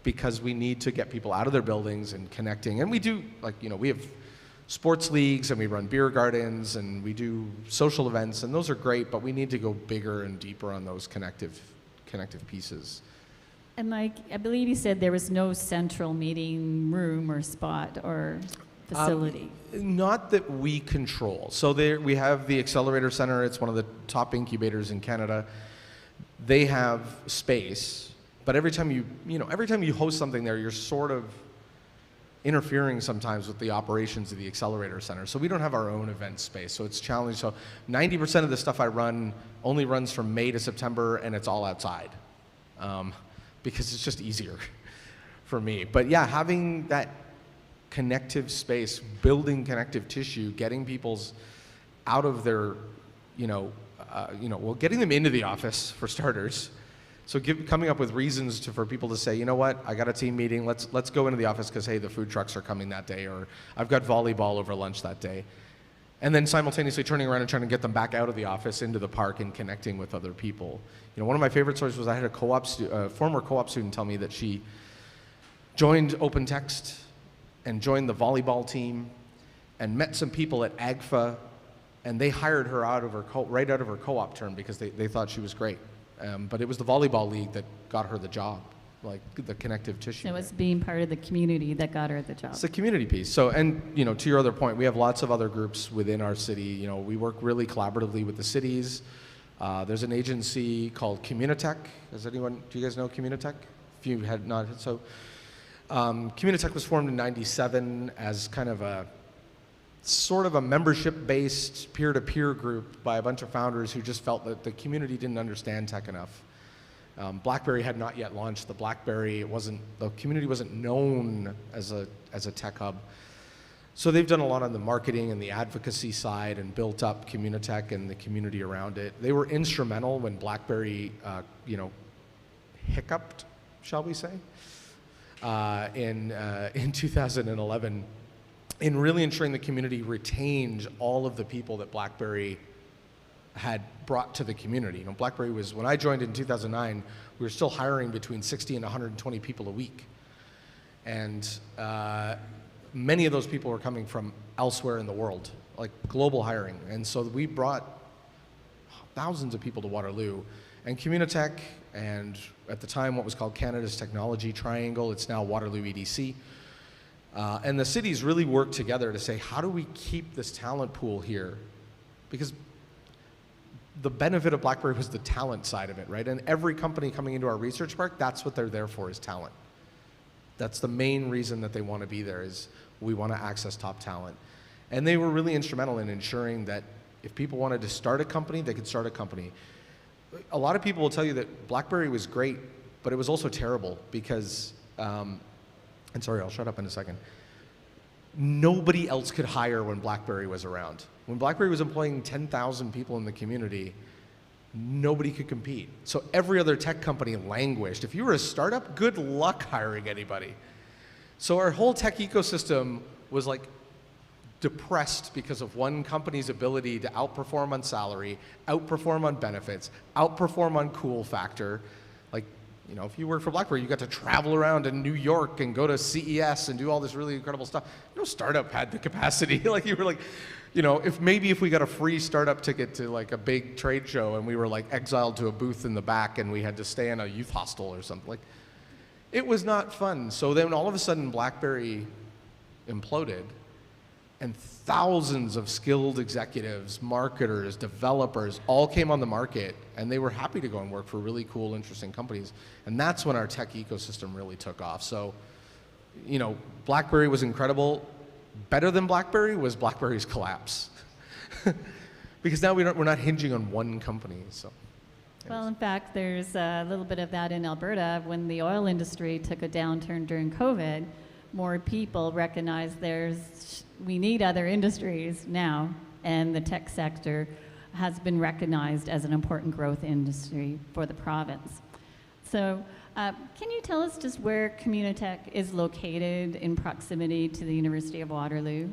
because we need to get people out of their buildings and connecting. And we do, like, you know, we have sports leagues and we run beer gardens and we do social events, and those are great, but we need to go bigger and deeper on those connective pieces. And Mike, I believe you said there was no central meeting room or spot or facility. Not that we control. So there, we have the Accelerator Center. It's one of the top incubators in Canada. They have space, but every time you host something there, you're sort of interfering sometimes with the operations of the Accelerator Center. So we don't have our own event space, so it's challenging. So 90% of the stuff I run only runs from May to September, and it's all outside, because it's just easier for me. But yeah, having that connective space, building connective tissue, getting people's out of their, well, getting them into the office for starters. So coming up with reasons for people to say, you know what, I got a team meeting, let's go into the office because, hey, the food trucks are coming that day, or I've got volleyball over lunch that day. And then simultaneously turning around and trying to get them back out of the office into the park and connecting with other people. You know, one of my favorite stories was I had a former co-op student tell me that she joined OpenText and joined the volleyball team and met some people at AGFA, and they hired her right out of her co-op term because they thought she was great. But it was the volleyball league that got her the job, like the connective tissue. So it's being part of the community that got her the job. It's a community piece. So, and to your other point, we have lots of other groups within our city. We work really collaboratively with the cities. There's an agency called Communitech. Do you guys know Communitech? If you had not, so Communitech was formed in '97 as kind of a sort of a membership-based peer-to-peer group by a bunch of founders who just felt that the community didn't understand tech enough. BlackBerry had not yet launched. The community wasn't known as a tech hub. So they've done a lot on the marketing and the advocacy side and built up Communitech and the community around it. They were instrumental when BlackBerry, hiccuped, shall we say, in 2011. In really ensuring the community retained all of the people that BlackBerry had brought to the community. BlackBerry was, when I joined in 2009, we were still hiring between 60 and 120 people a week. And many of those people were coming from elsewhere in the world, like global hiring. And so we brought thousands of people to Waterloo. And Communitech, and at the time what was called Canada's Technology Triangle, it's now Waterloo EDC. And the cities really worked together to say, how do we keep this talent pool here? Because the benefit of BlackBerry was the talent side of it, right? And every company coming into our research park, that's what they're there for, is talent. That's the main reason that they want to be there, is we want to access top talent. And they were really instrumental in ensuring that if people wanted to start a company, they could start a company. A lot of people will tell you that BlackBerry was great, but it was also terrible because and sorry, I'll shut up in a second. Nobody else could hire when BlackBerry was around. When BlackBerry was employing 10,000 people in the community, nobody could compete. So every other tech company languished. If you were a startup, good luck hiring anybody. So our whole tech ecosystem was like depressed because of one company's ability to outperform on salary, outperform on benefits, outperform on cool factor. If you work for BlackBerry, you got to travel around in New York and go to CES and do all this really incredible stuff. No startup had the capacity. If we got a free startup ticket to like a big trade show and we were like exiled to a booth in the back and we had to stay in a youth hostel or something, it was not fun. So then all of a sudden BlackBerry imploded, and thousands of skilled executives, marketers, developers all came on the market, and they were happy to go and work for really cool, interesting companies. And that's when our tech ecosystem really took off. So, BlackBerry was incredible. Better than BlackBerry was BlackBerry's collapse. Because now we're not hinging on one company. So. Well, in fact, there's a little bit of that in Alberta. When the oil industry took a downturn during COVID, more people recognized we need other industries now, and the tech sector has been recognized as an important growth industry for the province. So can you tell us just where Communitech is located in proximity to the University of Waterloo?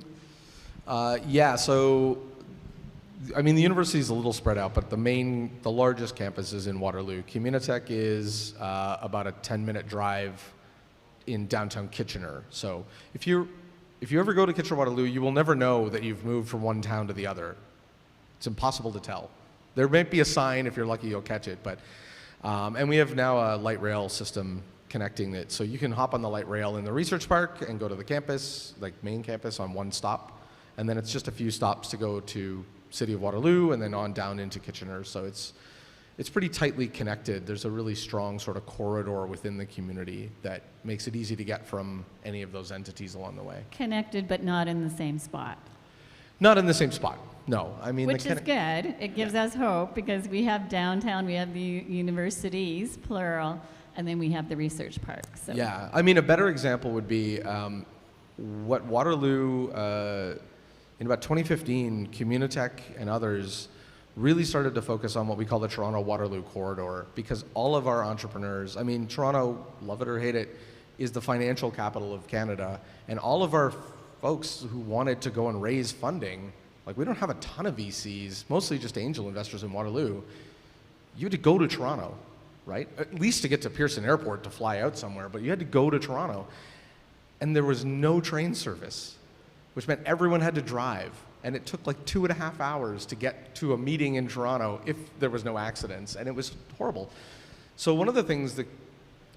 Yeah, so I mean, the university is a little spread out, but the largest campus is in Waterloo. Communitech is about a 10-minute drive in downtown Kitchener. So if you ever go to Kitchener-Waterloo, you will never know that you've moved from one town to the other. It's impossible to tell. There might be a sign, if you're lucky you'll catch it, but, and we have now a light rail system connecting it. So you can hop on the light rail in the research park and go to the campus, like main campus, on one stop. And then it's just a few stops to go to City of Waterloo and then on down into Kitchener. So it's pretty tightly connected. There's a really strong sort of corridor within the community that makes it easy to get from any of those entities along the way. Connected, but not in the same spot. Not in the same spot, no. I mean, which is good. It gives us hope because we have downtown, we have the universities, plural, and then we have the research park. So. Yeah, I mean, a better example would be what Waterloo, in about 2015, Communitech and others really started to focus on what we call the Toronto-Waterloo corridor, because all of our entrepreneurs, I mean, Toronto, love it or hate it, is the financial capital of Canada, and all of our folks who wanted to go and raise funding, like we don't have a ton of VCs, mostly just angel investors in Waterloo. You had to go to Toronto, right? At least to get to Pearson Airport to fly out somewhere, but you had to go to Toronto. And there was no train service, which meant everyone had to drive. And it took like 2.5 hours to get to a meeting in Toronto if there was no accidents, and it was horrible. So one of the things that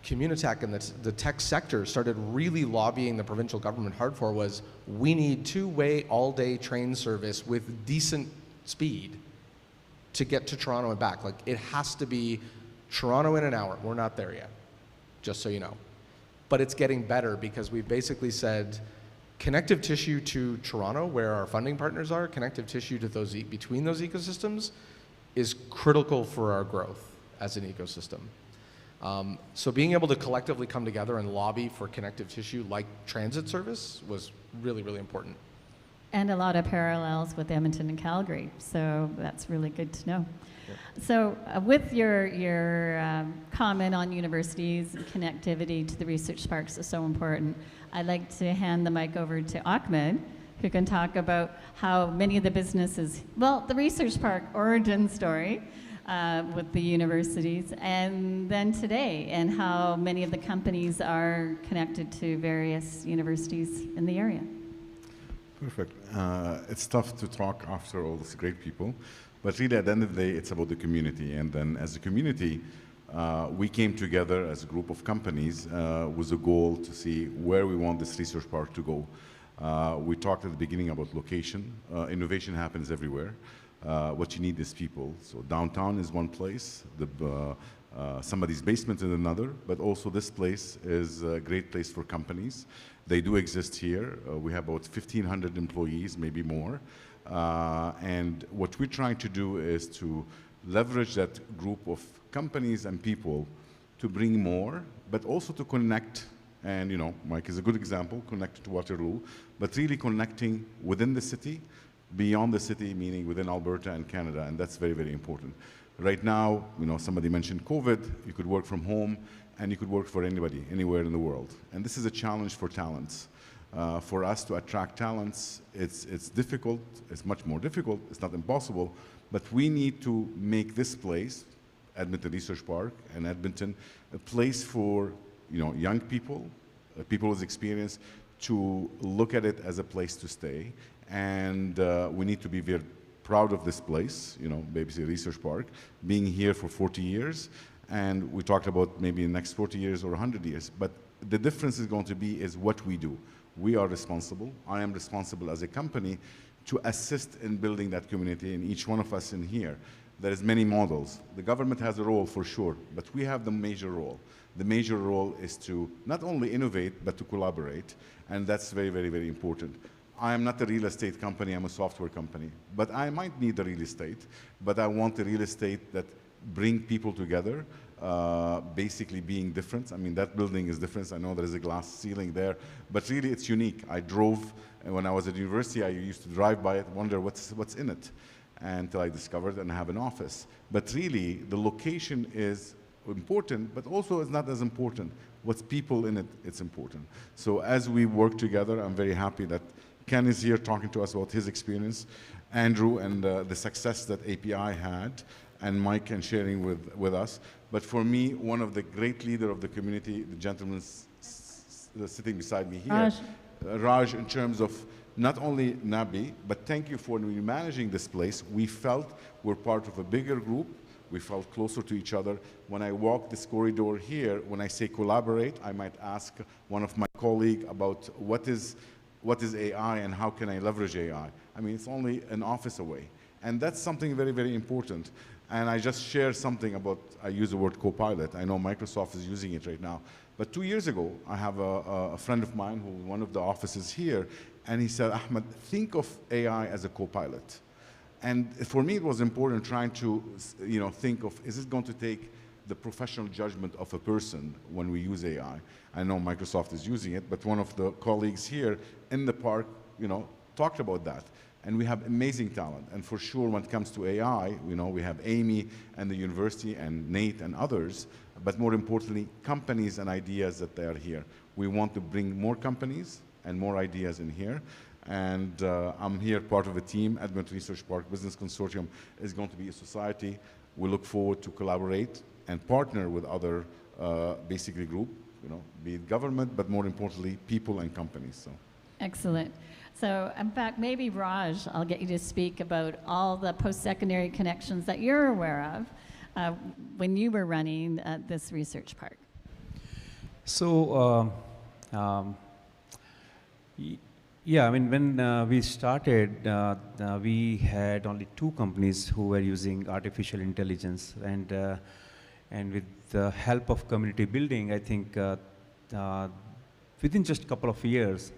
Communitech and the tech sector started really lobbying the provincial government hard for was, we need two-way all-day train service with decent speed to get to Toronto and back. Like, it has to be Toronto in an hour. We're not there yet, just so you know. But it's getting better because we've basically said connective tissue to Toronto, where our funding partners are, connective tissue to those between those ecosystems is critical for our growth as an ecosystem. So being able to collectively come together and lobby for connective tissue like transit service was really, really important. And a lot of parallels with Edmonton and Calgary, so that's really good to know. Yeah. So with your comment on universities and connectivity to the research parks is so important, I'd like to hand the mic over to Ahmad, who can talk about how many of the businesses, well, the research park origin story, with the universities, and then today, and how many of the companies are connected to various universities in the area. Perfect. It's tough to talk after all these great people, but really at the end of the day, it's about the community. And then as a community, we came together as a group of companies with a goal to see where we want this research park to go. We talked at the beginning about location. Innovation happens everywhere. What you need is people. So downtown is one place, somebody's basement is another, but also this place is a great place for companies. They do exist here. We have about 1,500 employees, maybe more. And what we're trying to do is to leverage that group of companies and people to bring more, but also to connect. And you know, Mike is a good example, connected to Waterloo, but really connecting within the city, beyond the city, meaning within Alberta and Canada, and that's very, very important. Right now, you know, somebody mentioned COVID, you could work from home, and you could work for anybody, anywhere in the world. And this is a challenge for talents. For us to attract talents, it's difficult, it's much more difficult, it's not impossible, but we need to make this place, Edmonton Research Park and Edmonton, a place for, you know, young people, people with experience, to look at it as a place to stay. And we need to be very proud of this place, you know, BBC Research Park, being here for 40 years. And we talked about maybe the next 40 years or 100 years. But the difference is going to be is what we do. We are responsible. I am responsible as a company to assist in building that community, and each one of us in here. There's many models. The government has a role for sure, but we have the major role. The major role is to not only innovate, but to collaborate. And that's very, very, very important. I am not a real estate company, I'm a software company. But I might need the real estate, but I want the real estate that bring people together, basically being different. I mean, that building is different. I know there is a glass ceiling there, but really it's unique. I drove, and when I was at university, I used to drive by it, wonder what's in it, until I discovered and have an office. But really, the location is important, but also it's not as important. What's people in it, it's important. So as we work together, I'm very happy that Ken is here talking to us about his experience. Andrew and the success that API had, and Mike and sharing with us. But for me, one of the great leader of the community, the gentleman sitting beside me here, Raj, in terms of not only NABI, but thank you for managing this place. We felt we're part of a bigger group. We felt closer to each other. When I walk this corridor here, when I say collaborate, I might ask one of my colleagues about what is AI and how can I leverage AI. I mean, it's only an office away. And that's something very, very important. And I just share something about, I use the word Copilot. I know Microsoft is using it right now. But 2 years ago, I have a friend of mine who one of the offices here, and he said, Ahmad, think of AI as a Copilot. And for me, it was important trying to think of, is it going to take the professional judgment of a person when we use AI? I know Microsoft is using it, but one of the colleagues here in the park, talked about that. And we have amazing talent. And for sure, when it comes to AI, we have Amy and the university and Nate and others, but more importantly, companies and ideas that they are here. We want to bring more companies and more ideas in here. And I'm here part of a team. Edmonton Research Park Business Consortium is going to be a society. We look forward to collaborate and partner with other basically group, be it government, but more importantly, people and companies. So. Excellent. So in fact, maybe Raj, I'll get you to speak about all the post-secondary connections that you're aware of when you were running this research park. So, yeah, I mean, when we started, we had only 2 companies who were using artificial intelligence, and with the help of community building, I think within just a couple of years,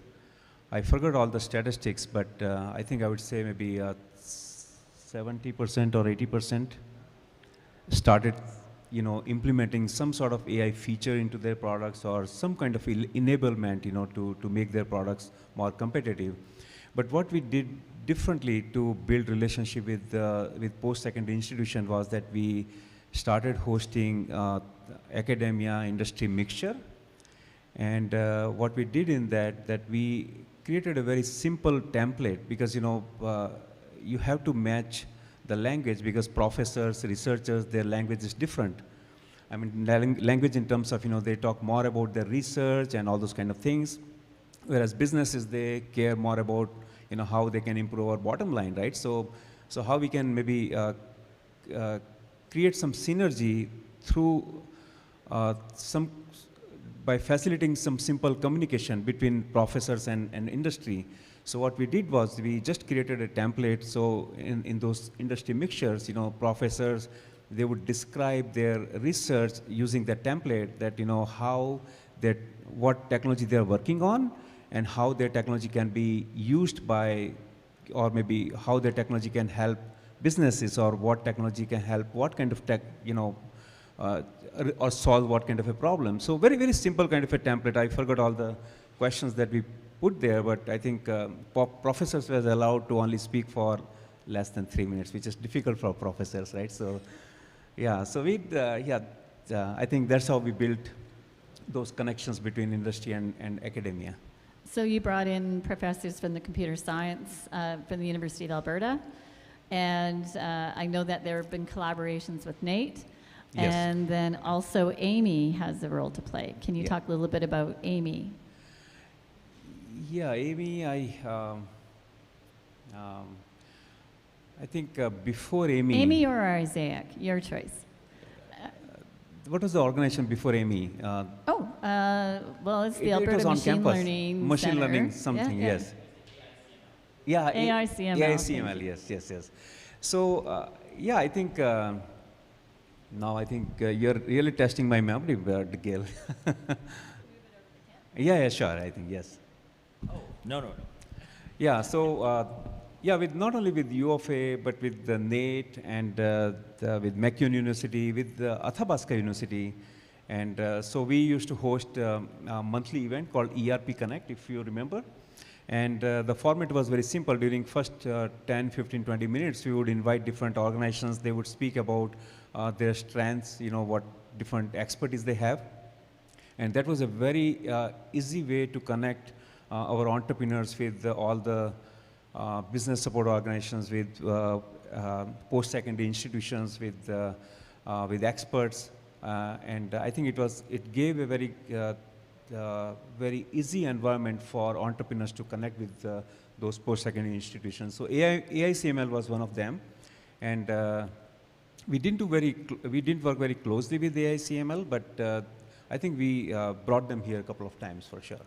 I forgot all the statistics, but I think I would say maybe 70% or 80% started, implementing some sort of AI feature into their products or some kind of enablement, to make their products more competitive. But what we did differently to build relationship with post-secondary institution was that we started hosting academia industry mixture. And what we did in that we created a very simple template because, you have to match the language because professors, researchers, their language is different. I mean, language in terms of, they talk more about their research and all those kind of things, whereas businesses, they care more about, how they can improve our bottom line, right? So how we can maybe create some synergy through by facilitating some simple communication between professors and industry. So what we did was we just created a template. So in those industry mixtures, professors, they would describe their research using that template that, what technology they're working on and how their technology can be used by, or maybe how their technology can help businesses or what technology can help, what kind of tech, or solve what kind of a problem. So very, very simple kind of a template. I forgot all the questions that we put there, but I think professors were allowed to only speak for less than 3 minutes, which is difficult for professors, right? So, yeah, so I think that's how we built those connections between industry and academia. So you brought in professors from the computer science from the University of Alberta, and I know that there have been collaborations with Nate. Yes. And then also Amy has a role to play. Can you talk a little bit about Amy? Yeah, Amy, I think before Amy... Amy or Isaac, your choice. What was the organization before Amy? Well, it's the Alberta Machine Learning Machine Center. Learning something, yes. Yeah, AICML. AICML, yes. So, yeah, I think... now I think you're really testing my memory, Gail. Yeah, sure, I think, yes. Oh, no. Yeah, so, with not only with U of A, but with the NATE and with McEwen University, with Athabasca University. And so we used to host a monthly event called ERP Connect, if you remember. And the format was very simple. During first 10, 15, 20 minutes, we would invite different organizations. They would speak about their strengths, what different expertise they have. And that was a very easy way to connect our entrepreneurs with all the business support organizations, with post-secondary institutions, with experts, and I think it gave a very easy environment for entrepreneurs to connect with those post-secondary institutions. So AICML was one of them, and we didn't work very closely with AICML, but I think we brought them here a couple of times for sure.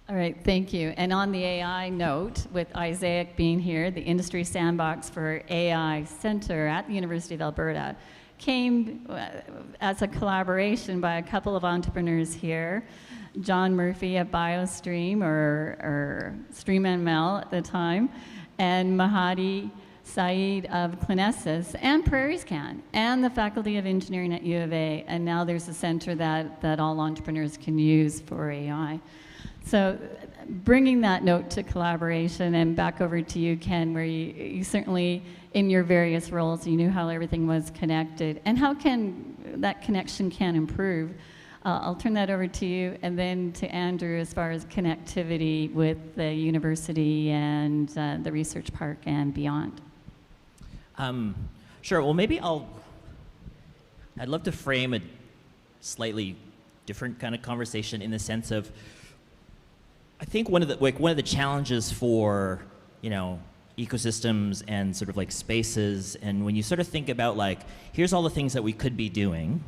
All right, thank you. And on the AI note, with Isaac being here, the Industry Sandbox for AI Center at the University of Alberta came as a collaboration by a couple of entrepreneurs here, John Murphy at BioStream, or StreamML at the time, and Mahadi Saeed of Clinesis, and PrairieScan, and the Faculty of Engineering at U of A, and now there's a center that all entrepreneurs can use for AI. So bringing that note to collaboration, and back over to you, Ken, where you certainly, in your various roles, you knew how everything was connected, and how that connection can improve. I'll turn that over to you, and then to Andrew as far as connectivity with the university and the research park and beyond. Sure, well maybe I'd love to frame a slightly different kind of conversation in the sense of, I think one of the challenges for, ecosystems and sort of like spaces, and when you sort of think about like, here's all the things that we could be doing,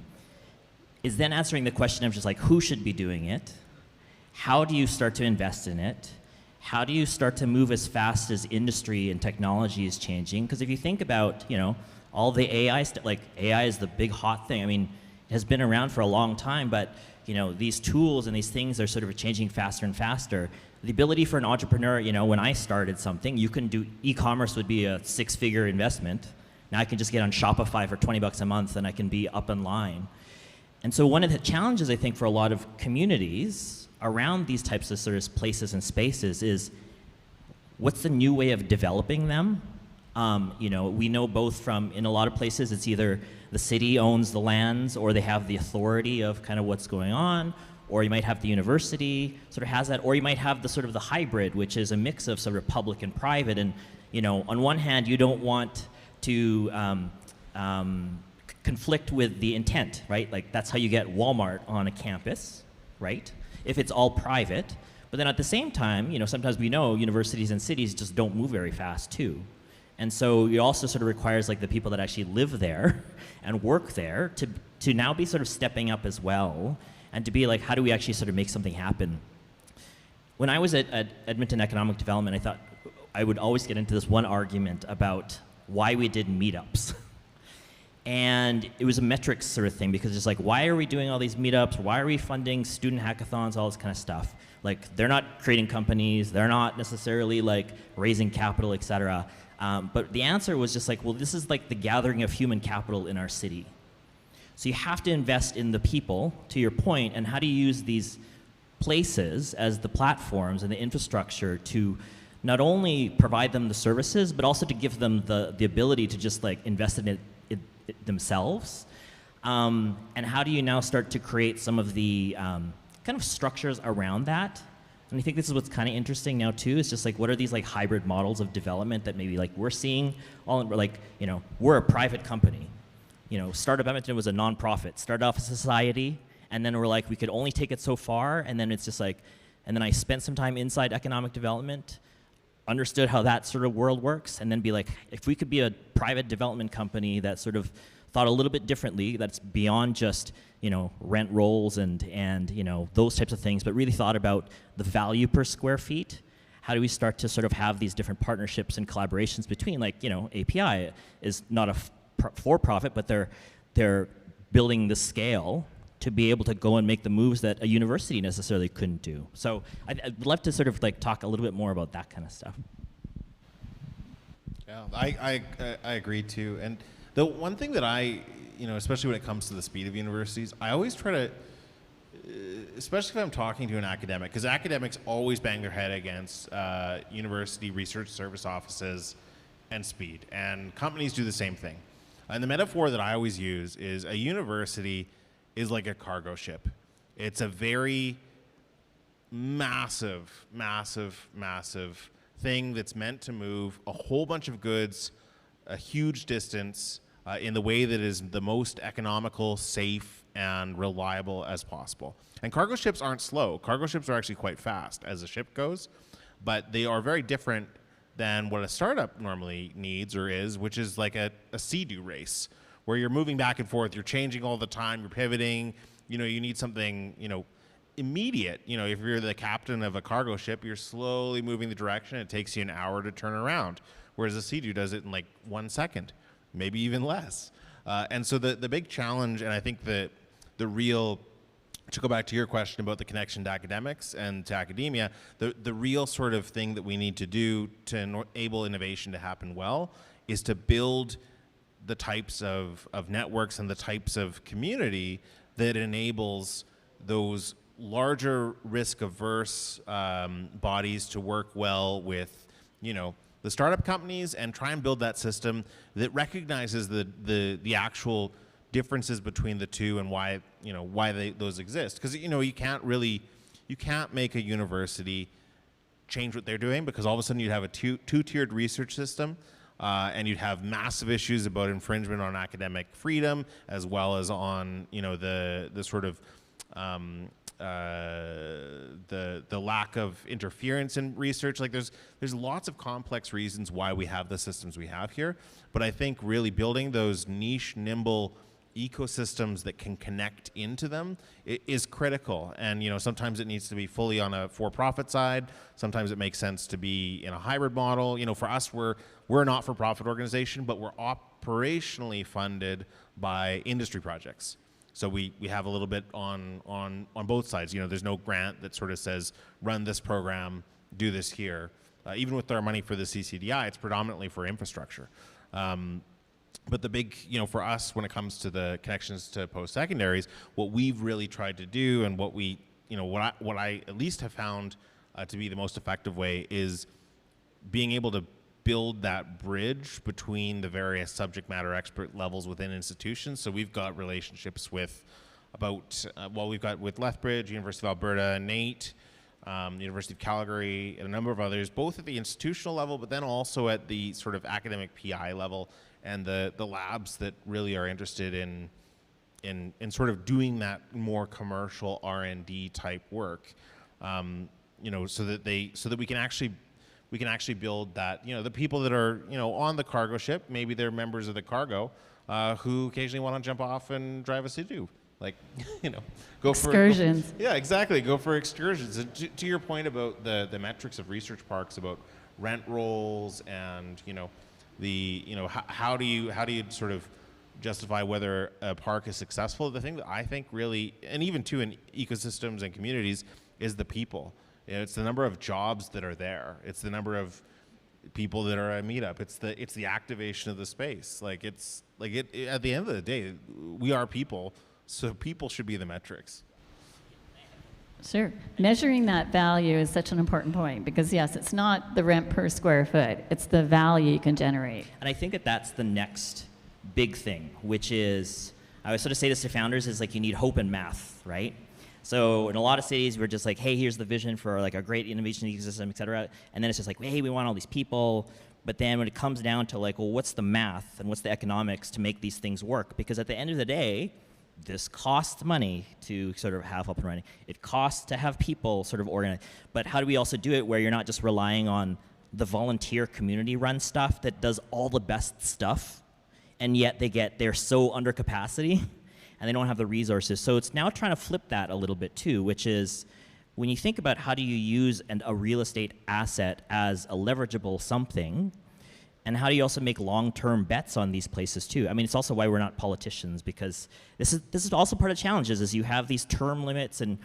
is then answering the question of just like, who should be doing it? How do you start to invest in it? How do you start to move as fast as industry and technology is changing? Because if you think about, all the AI stuff, like AI is the big hot thing. I mean, it has been around for a long time, but these tools and these things are sort of changing faster and faster. The ability for an entrepreneur, when I started something, you can do e-commerce would be a 6-figure investment. Now I can just get on Shopify for $20 a month and I can be up in line. And so one of the challenges I think for a lot of communities around these types of sort of places and spaces is, what's the new way of developing them? We know both from, in a lot of places, it's either the city owns the lands or they have the authority of kind of what's going on, or you might have the university sort of has that, or you might have the sort of the hybrid, which is a mix of sort of public and private. And, on one hand, you don't want to conflict with the intent, right? Like that's how you get Walmart on a campus, right? If it's all private. But then at the same time, sometimes we know universities and cities just don't move very fast too. And so it also sort of requires like the people that actually live there and work there to now be sort of stepping up as well, and to be like, how do we actually sort of make something happen? When I was at Edmonton Economic Development, I thought I would always get into this one argument about why we did meetups. And it was a metrics sort of thing, because it's like, why are we doing all these meetups? Why are we funding student hackathons, all this kind of stuff? Like, they're not creating companies, they're not necessarily like raising capital, et cetera. But the answer was just like, well, this is like the gathering of human capital in our city. So you have to invest in the people, to your point, and how do you use these places as the platforms and the infrastructure to not only provide them the services, but also to give them the ability to just like invest in it themselves. And how do you now start to create some of the kind of structures around that? And I think this is what's kind of interesting now too, is just like, what are these like hybrid models of development that maybe like we're seeing we're a private company. Startup Edmonton was a nonprofit, started off as a society, and then we're like, we could only take it so far, and then it's just like, and then I spent some time inside economic development, understood how that sort of world works, and then be like, if we could be a private development company that sort of thought a little bit differently, that's beyond just rent rolls and those types of things, but really thought about the value per square feet. How do we start to sort of have these different partnerships and collaborations between, like, API is not a for-profit, but they're building the scale to be able to go and make the moves that a university necessarily couldn't do. So I'd love to sort of like talk a little bit more about that kind of stuff. Yeah, I agree too. And the one thing that especially when it comes to the speed of universities, I always try to, especially if I'm talking to an academic, because academics always bang their head against university research service offices and speed, and companies do the same thing. And the metaphor that I always use is a university is like a cargo ship. It's a very massive, massive, massive thing that's meant to move a whole bunch of goods a huge distance in the way that is the most economical, safe, and reliable as possible. And cargo ships aren't slow. Cargo ships are actually quite fast as a ship goes, but they are very different than what a startup normally needs or is, which is like a sea-doo race, where you're moving back and forth, you're changing all the time, you're pivoting, you need something, immediate. If you're the captain of a cargo ship, you're slowly moving the direction, it takes you an hour to turn around, whereas a sea-doo does it in like 1 second, maybe even less. And so the big challenge, and I think that the real, to go back to your question about the connection to academics and to academia, the real sort of thing that we need to do to enable innovation to happen well is to build the types of networks and the types of community that enables those larger risk-averse bodies to work well with, the startup companies, and try and build that system that recognizes the actual differences between the two and why those exist. Because you can't make a university change what they're doing, because all of a sudden you'd have a two-tiered research system, and you'd have massive issues about infringement on academic freedom, as well as on the sort of the lack of interference in research. Like there's lots of complex reasons why we have the systems we have here, but I think really building those niche, nimble ecosystems that can connect into them is critical. And sometimes it needs to be fully on a for-profit side. Sometimes it makes sense to be in a hybrid model. For us, we're a not-for-profit organization, but we're operationally funded by industry projects. So we have a little bit on both sides. There's no grant that sort of says, run this program, do this here. Even with our money for the CCDI, it's predominantly for infrastructure. But the big, for us, when it comes to the connections to post-secondaries, what we've really tried to do, and what we, what I at least have found to be the most effective way, is being able to build that bridge between the various subject matter expert levels within institutions. So we've got relationships with we've got with Lethbridge, University of Alberta, NAIT, University of Calgary, and a number of others, both at the institutional level, but then also at the sort of academic PI level, and the labs that really are interested in sort of doing that more commercial R&D type work, so that we can actually build that, the people that are, on the cargo ship, maybe they're members of the cargo, who occasionally want to jump off and drive a Sea-Doo. Like, go excursions. Yeah, exactly. Go for excursions. And to your point about the metrics of research parks, about rent rolls and, how do you sort of justify whether a park is successful? The thing that I think really, and even too in ecosystems and communities, is the people. It's the number of jobs that are there. It's the number of people that are at a meetup. It's the activation of the space. At the end of the day, we are people, so people should be the metrics. Sure. Measuring that value is such an important point, because yes, it's not the rent per square foot, it's the value you can generate. And I think that's the next big thing, which is, I always sort of say this to founders, is like you need hope in math, right? So in a lot of cities, we're just like, hey, here's the vision for like a great innovation ecosystem, et cetera. And then it's just like, hey, we want all these people. But then when it comes down to like, well, what's the math and what's the economics to make these things work? Because at the end of the day, this costs money to sort of have up and running. It costs to have people sort of organize. But how do we also do it where you're not just relying on the volunteer community run stuff that does all the best stuff, and yet they're so under capacity and they don't have the resources. So it's now trying to flip that a little bit too, which is when you think about how do you use a real estate asset as a leverageable something, and how do you also make long-term bets on these places too? I mean, it's also why we're not politicians, because this is also part of the challenges, is you have these term limits, and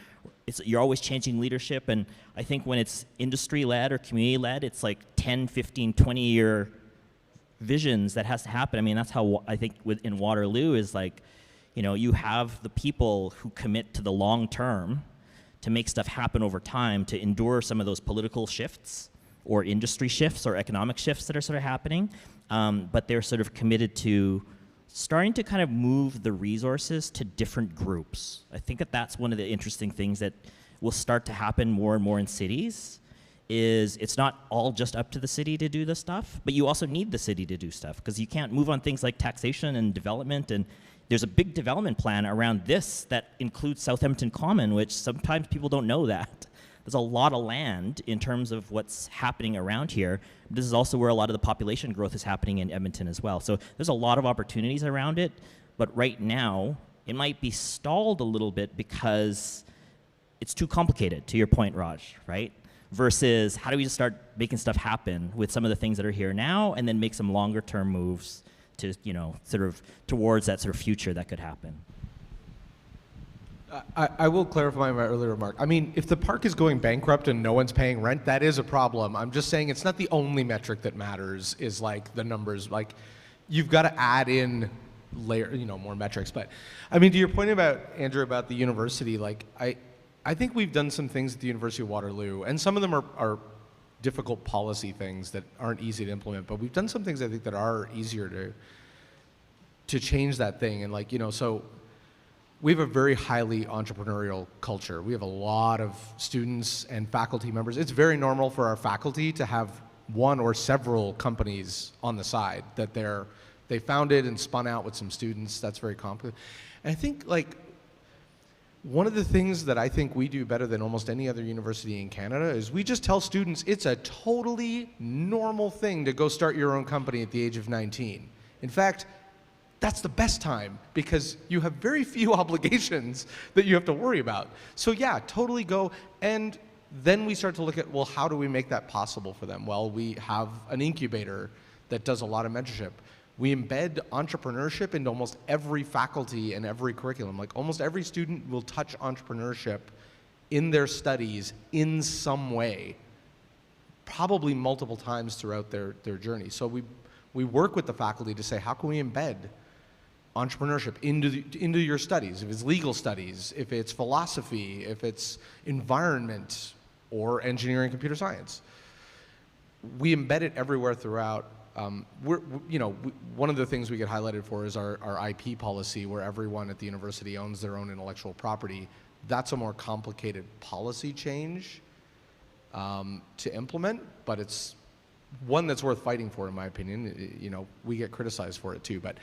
you're always changing leadership. And I think when it's industry-led or community-led, it's like 10, 15, 20-year visions that has to happen. I mean, that's how I think in Waterloo is like, you have the people who commit to the long term to make stuff happen over time, to endure some of those political shifts or industry shifts or economic shifts that are sort of happening, but they're sort of committed to starting to kind of move the resources to different groups. I think that's one of the interesting things that will start to happen more and more in cities is it's not all just up to the city to do this stuff, but you also need the city to do stuff because you can't move on things like taxation and development. And there's a big development plan around this that includes South Edmonton Common, which sometimes people don't know that. There's a lot of land in terms of what's happening around here. This is also where a lot of the population growth is happening in Edmonton as well. So there's a lot of opportunities around it, but right now it might be stalled a little bit because it's too complicated, to your point, Raj, right? Versus how do we just start making stuff happen with some of the things that are here now and then make some longer term moves to, you know, sort of towards that sort of future that could happen. I will clarify my earlier remark. I mean, if the park is going bankrupt and no one's paying rent, that is a problem. I'm just saying it's not the only metric that matters is like the numbers. Like, you've got to add in more metrics. But I mean, to your point about, Andrew, about the university, like I think we've done some things at the University of Waterloo, and some of them are difficult policy things that aren't easy to implement, but we've done some things I think that are easier to change that thing. And like, you know, so we have a very highly entrepreneurial culture. We have a lot of students and faculty members. It's very normal for our faculty to have one or several companies on the side that they founded and spun out with some students. That's very common. And I think like one of the things that I think we do better than almost any other university in Canada is we just tell students it's a totally normal thing to go start your own company at the age of 19. In fact, that's the best time because you have very few obligations that you have to worry about. So yeah, totally go. And then we start to look at, well, how do we make that possible for them? Well, we have an incubator that does a lot of mentorship. We embed entrepreneurship into almost every faculty and every curriculum. Like almost every student will touch entrepreneurship in their studies in some way, probably multiple times throughout their journey. So we work with the faculty to say, how can we embed entrepreneurship into your studies? If it's legal studies, if it's philosophy, if it's environment or engineering, computer science. We embed it everywhere throughout. One of the things we get highlighted for is our IP policy, where everyone at the university owns their own intellectual property. That's a more complicated policy change to implement, but it's one that's worth fighting for, in my opinion. You know, we get criticized for it too, but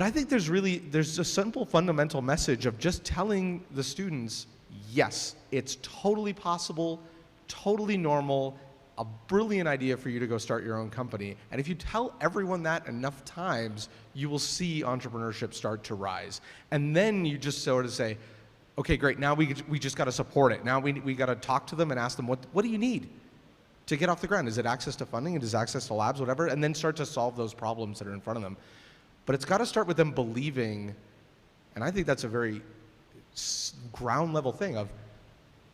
I think there's a simple fundamental message of just telling the students, yes, it's totally possible, totally normal, a brilliant idea for you to go start your own company. And if you tell everyone that enough times, you will see entrepreneurship start to rise. And then you just sort of say, okay, great, now we just got to support it. Now we got to talk to them and ask them, what do you need to get off the ground? Is it access to funding? Is it access to labs, whatever? And then start to solve those problems that are in front of them. But it's got to start with them believing, and I think that's a very ground level thing of,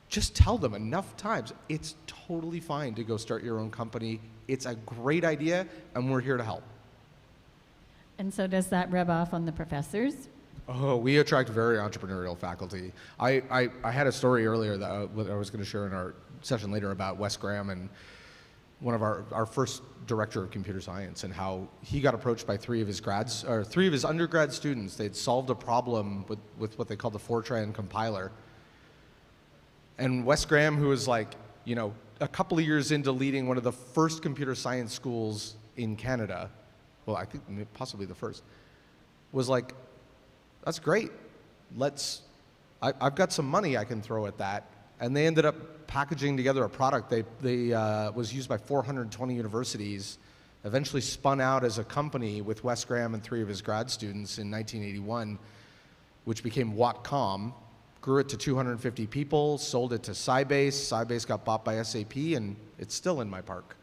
just tell them enough times, it's totally fine to go start your own company. It's a great idea, and we're here to help. And so does that rub off on the professors? Oh, we attract very entrepreneurial faculty. I had a story earlier that I was going to share in our session later about Wes Graham and one of our first director of computer science, and how he got approached by three of his undergrad students. They'd solved a problem with what they called the Fortran compiler. And Wes Graham, who was like, you know, a couple of years into leading one of the first computer science schools in Canada, well, I think possibly the first, was like, that's great. I've got some money I can throw at that. And they ended up packaging together a product that was used by 420 universities, eventually spun out as a company with Wes Graham and three of his grad students in 1981, which became Watcom. Grew it to 250 people, sold it to Sybase. Sybase got bought by SAP, and it's still in my park.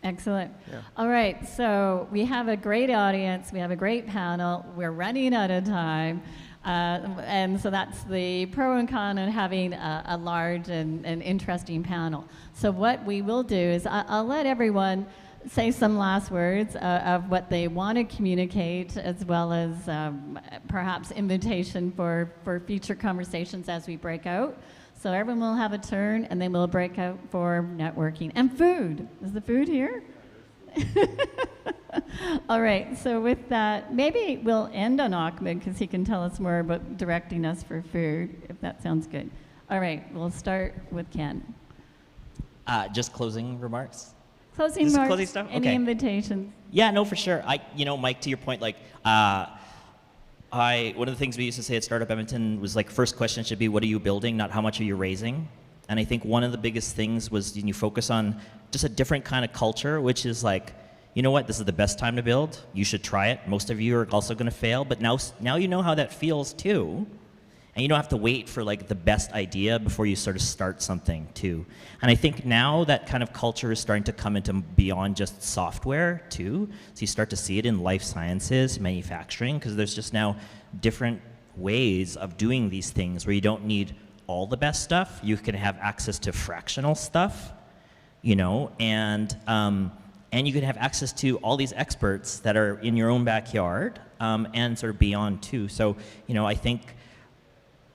Excellent. Yeah. All right, so we have a great audience. We have a great panel. We're running out of time. And so that's the pro and con of having a large and interesting panel. So what we will do is I'll let everyone say some last words of what they want to communicate, as well as perhaps invitation for future conversations as we break out. So everyone will have a turn, and then we'll break out for networking. And food. Is the food here? All right, so with that, maybe we'll end on Ahmad, because he can tell us more about directing us for food, if that sounds good. All right, we'll start with Ken. Just closing remarks? Closing Just remarks, closing stuff? any Okay. invitations? Yeah, no, for sure. Mike, to your point, like, one of the things we used to say at Startup Edmonton was like, first question should be, what are you building, not how much are you raising? And I think one of the biggest things was you focus on just a different kind of culture, which is like, you know what, this is the best time to build. You should try it. Most of you are also going to fail, but now you know how that feels too. And you don't have to wait for like the best idea before you sort of start something too. And I think now that kind of culture is starting to come into beyond just software too. So you start to see it in life sciences, manufacturing, because there's just now different ways of doing these things where you don't need all the best stuff. You can have access to fractional stuff, and you can have access to all these experts that are in your own backyard and sort of beyond too. So, I think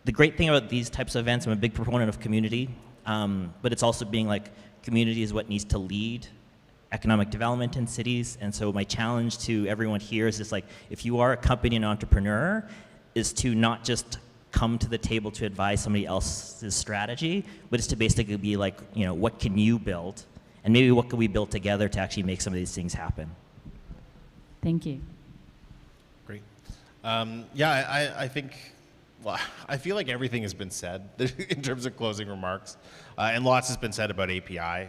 the great thing about these types of events, I'm a big proponent of community, but it's also being like, community is what needs to lead economic development in cities. And so my challenge to everyone here is just like, if you are a company and entrepreneur, is to not just come to the table to advise somebody else's strategy, but it's to basically be like, what can you build? And maybe what can we build together to actually make some of these things happen? Thank you. Great. I think, I feel like everything has been said in terms of closing remarks. And lots has been said about API,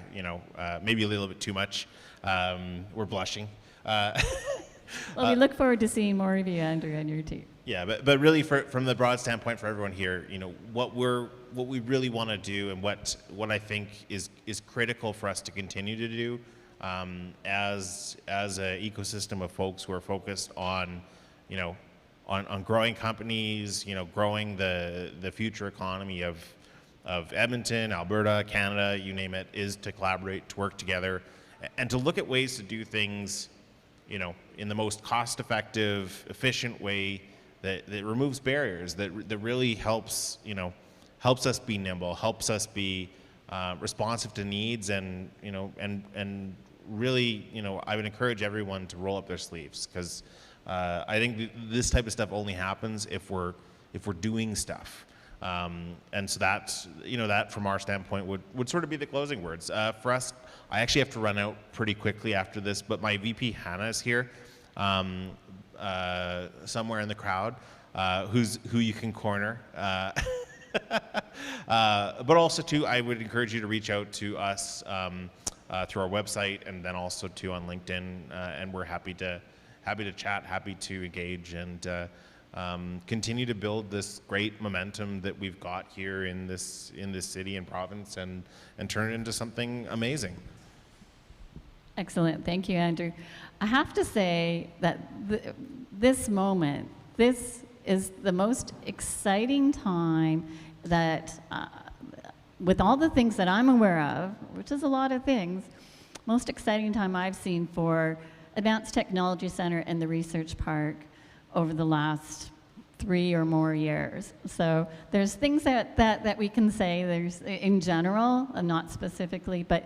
maybe a little bit too much. We're blushing. Well, we look forward to seeing more of you, Andrew, and your team. Yeah, but really, from the broad standpoint for everyone here, what we really want to do, and what I think is critical for us to continue to do, as an ecosystem of folks who are focused on, on growing companies, growing the future economy of Edmonton, Alberta, Canada, you name it, is to collaborate, to work together, and to look at ways to do things, in the most cost-effective, efficient way that removes barriers, that really helps us be nimble, helps us be responsive to needs, and really, I would encourage everyone to roll up their sleeves, because I think this type of stuff only happens if we're doing stuff. And so that from our standpoint would sort of be the closing words. For us, I actually have to run out pretty quickly after this, but my VP Hannah is here, somewhere in the crowd, who you can corner. But also too, I would encourage you to reach out to us through our website, and then also too on LinkedIn, and we're happy to chat, happy to engage, and continue to build this great momentum that we've got here in this city and province, and turn it into something amazing. Excellent. Thank you, Andrew. I have to say that this moment, this is the most exciting time that, with all the things that I'm aware of, which is a lot of things, most exciting time I've seen for Advanced Technology Center and the Research Park over the last 3 or more years. So there's things that we can say, there's in general, and not specifically, but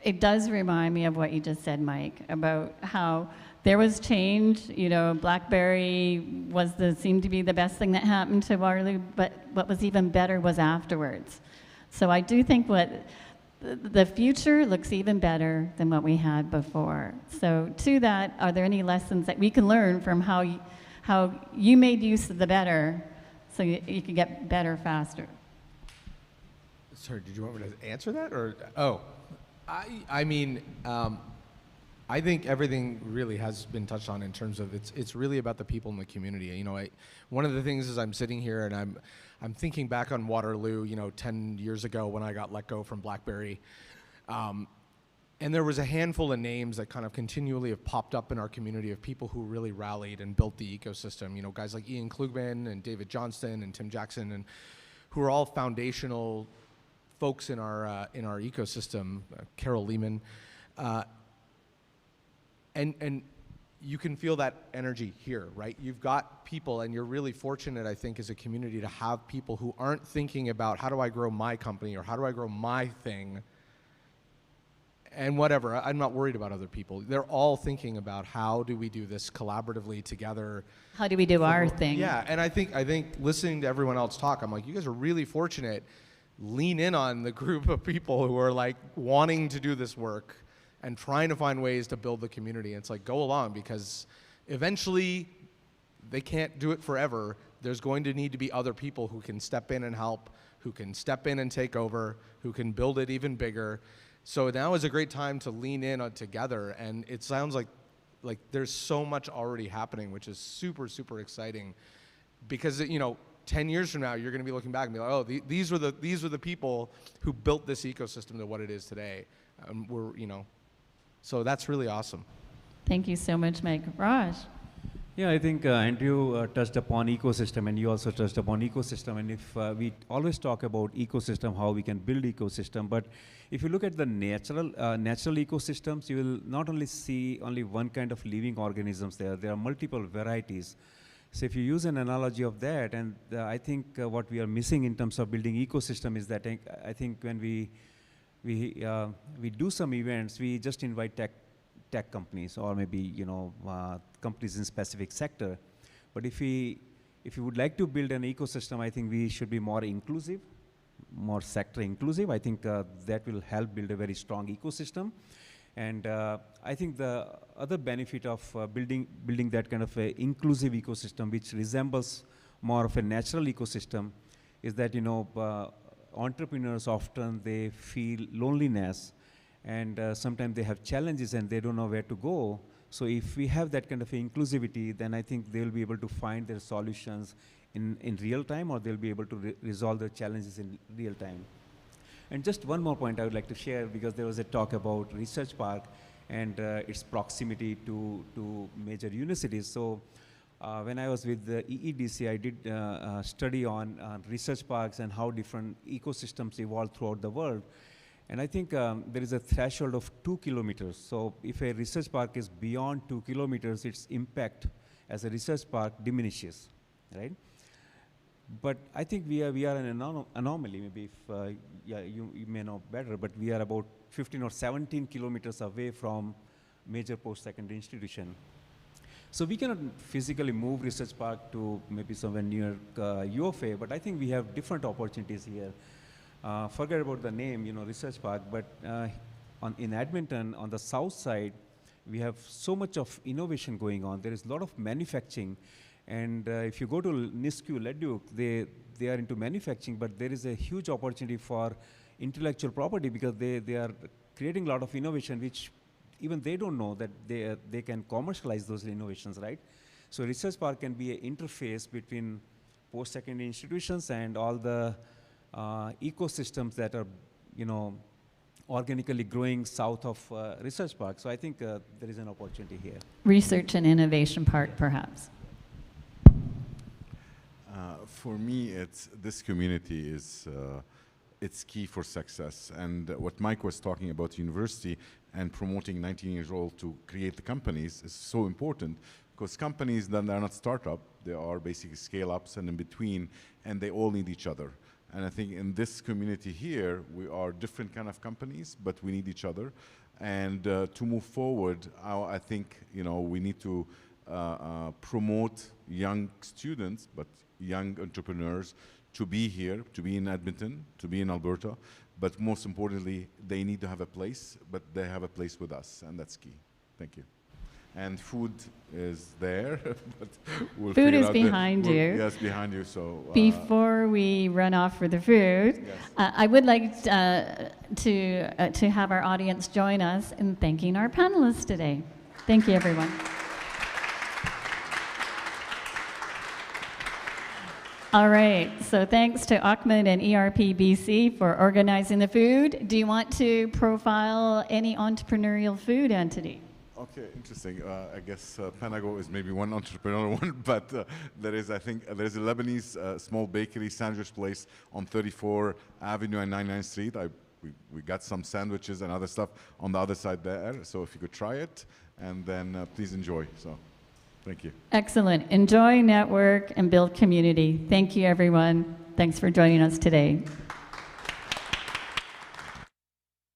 it does remind me of what you just said, Mike, about how there was change. BlackBerry seemed to be the best thing that happened to Waterloo, but what was even better was afterwards. So I do think the future looks even better than what we had before. So to that, are there any lessons that we can learn from how you made use of the better so you could get better faster? Sorry, did you want me to answer that, or? I mean, I think everything really has been touched on in terms of it's really about the people in the community. One of the things is I'm sitting here and I'm thinking back on Waterloo, 10 years ago when I got let go from BlackBerry. And there was a handful of names that kind of continually have popped up in our community of people who really rallied and built the ecosystem. Guys like Ian Klugman and David Johnston and Tim Jackson, and who are all foundational folks in our ecosystem. Carol Lehman, and you can feel that energy here, right? You've got people, and you're really fortunate, I think, as a community to have people who aren't thinking about how do I grow my company or how do I grow my thing and whatever. I'm not worried about other people. They're all thinking about how do we do this collaboratively together. How do we do our thing? Yeah, and I think listening to everyone else talk, I'm like, you guys are really fortunate lean in on the group of people who are like wanting to do this work and trying to find ways to build the community. And it's like, go along, because eventually they can't do it forever. There's going to need to be other people who can step in and help, who can step in and take over, who can build it even bigger. So now is a great time to lean in on together, and it sounds like there's so much already happening, which is super, super exciting, because 10 years from now, you're going to be looking back and be like, oh, these were the people who built this ecosystem to what it is today. So that's really awesome. Thank you so much, Mike. Raj? Yeah, I think Andrew touched upon ecosystem, and you also touched upon ecosystem. And if we always talk about ecosystem, how we can build ecosystem, but if you look at the natural ecosystems, you will not only see only one kind of living organisms there. There are multiple varieties. So if you use an analogy of that, and I think what we are missing in terms of building ecosystem is that I think when we do some events, we just invite tech companies or maybe companies in specific sector. But if you would like to build an ecosystem, I think we should be more inclusive, more sector inclusive. I think that will help build a very strong ecosystem. And I think the other benefit of building that kind of a inclusive ecosystem, which resembles more of a natural ecosystem, is that entrepreneurs often they feel loneliness, and sometimes they have challenges and they don't know where to go. So if we have that kind of inclusivity, then I think they'll be able to find their solutions in real time, or they'll be able to resolve their challenges in real time. And just one more point I would like to share, because there was a talk about Research Park and its proximity to major universities. So when I was with the EEDC, I did a study on research parks and how different ecosystems evolve throughout the world. And I think there is a threshold of 2 kilometers. So if a research park is beyond 2 kilometers, its impact as a research park diminishes, right? But I think we are an anomaly. Maybe if you may know better, but we are about 15 or 17 kilometers away from major post-secondary institution. So we cannot physically move research park to maybe somewhere near UFA, but I think we have different opportunities here. Forget about the name, research park, but in Edmonton, on the south side, we have so much of innovation going on. There is a lot of manufacturing. And if you go to NISQ, Leduc, they are into manufacturing, but there is a huge opportunity for intellectual property, because they are creating a lot of innovation, which even they don't know that they can commercialize those innovations, right? So research park can be an interface between post-secondary institutions and all the ecosystems that are, organically growing south of research park. So I think there is an opportunity here. Research and Innovation Park, perhaps. For me, this community is it's key for success. And what Mike was talking about university and promoting 19 years old to create the companies is so important, because companies then they're not startup, they are basically scale-ups and in between, and they all need each other. And I think in this community here, we are different kind of companies, but we need each other. And to move forward, I think we need to promote young students, but young entrepreneurs to be here, to be in Edmonton, to be in Alberta, but most importantly, they need to have a place, but they have a place with us, and that's key. Thank you. And food is there, but we'll food figure is out behind you. Yes, behind you. So before we run off for the food, yes. I would like to have our audience join us in thanking our panelists today. Thank you, everyone. All right, so thanks to Ahmad and ERPBC for organizing the food. Do you want to profile any entrepreneurial food entity? Okay, interesting. I guess Panago is maybe one entrepreneurial one, but there is a Lebanese small bakery sandwich place on 34 Avenue and 99th Street. We got some sandwiches and other stuff on the other side there, so if you could try it, and then please enjoy. So. Thank you. Excellent. Enjoy, network, and build community. Thank you, everyone. Thanks for joining us today.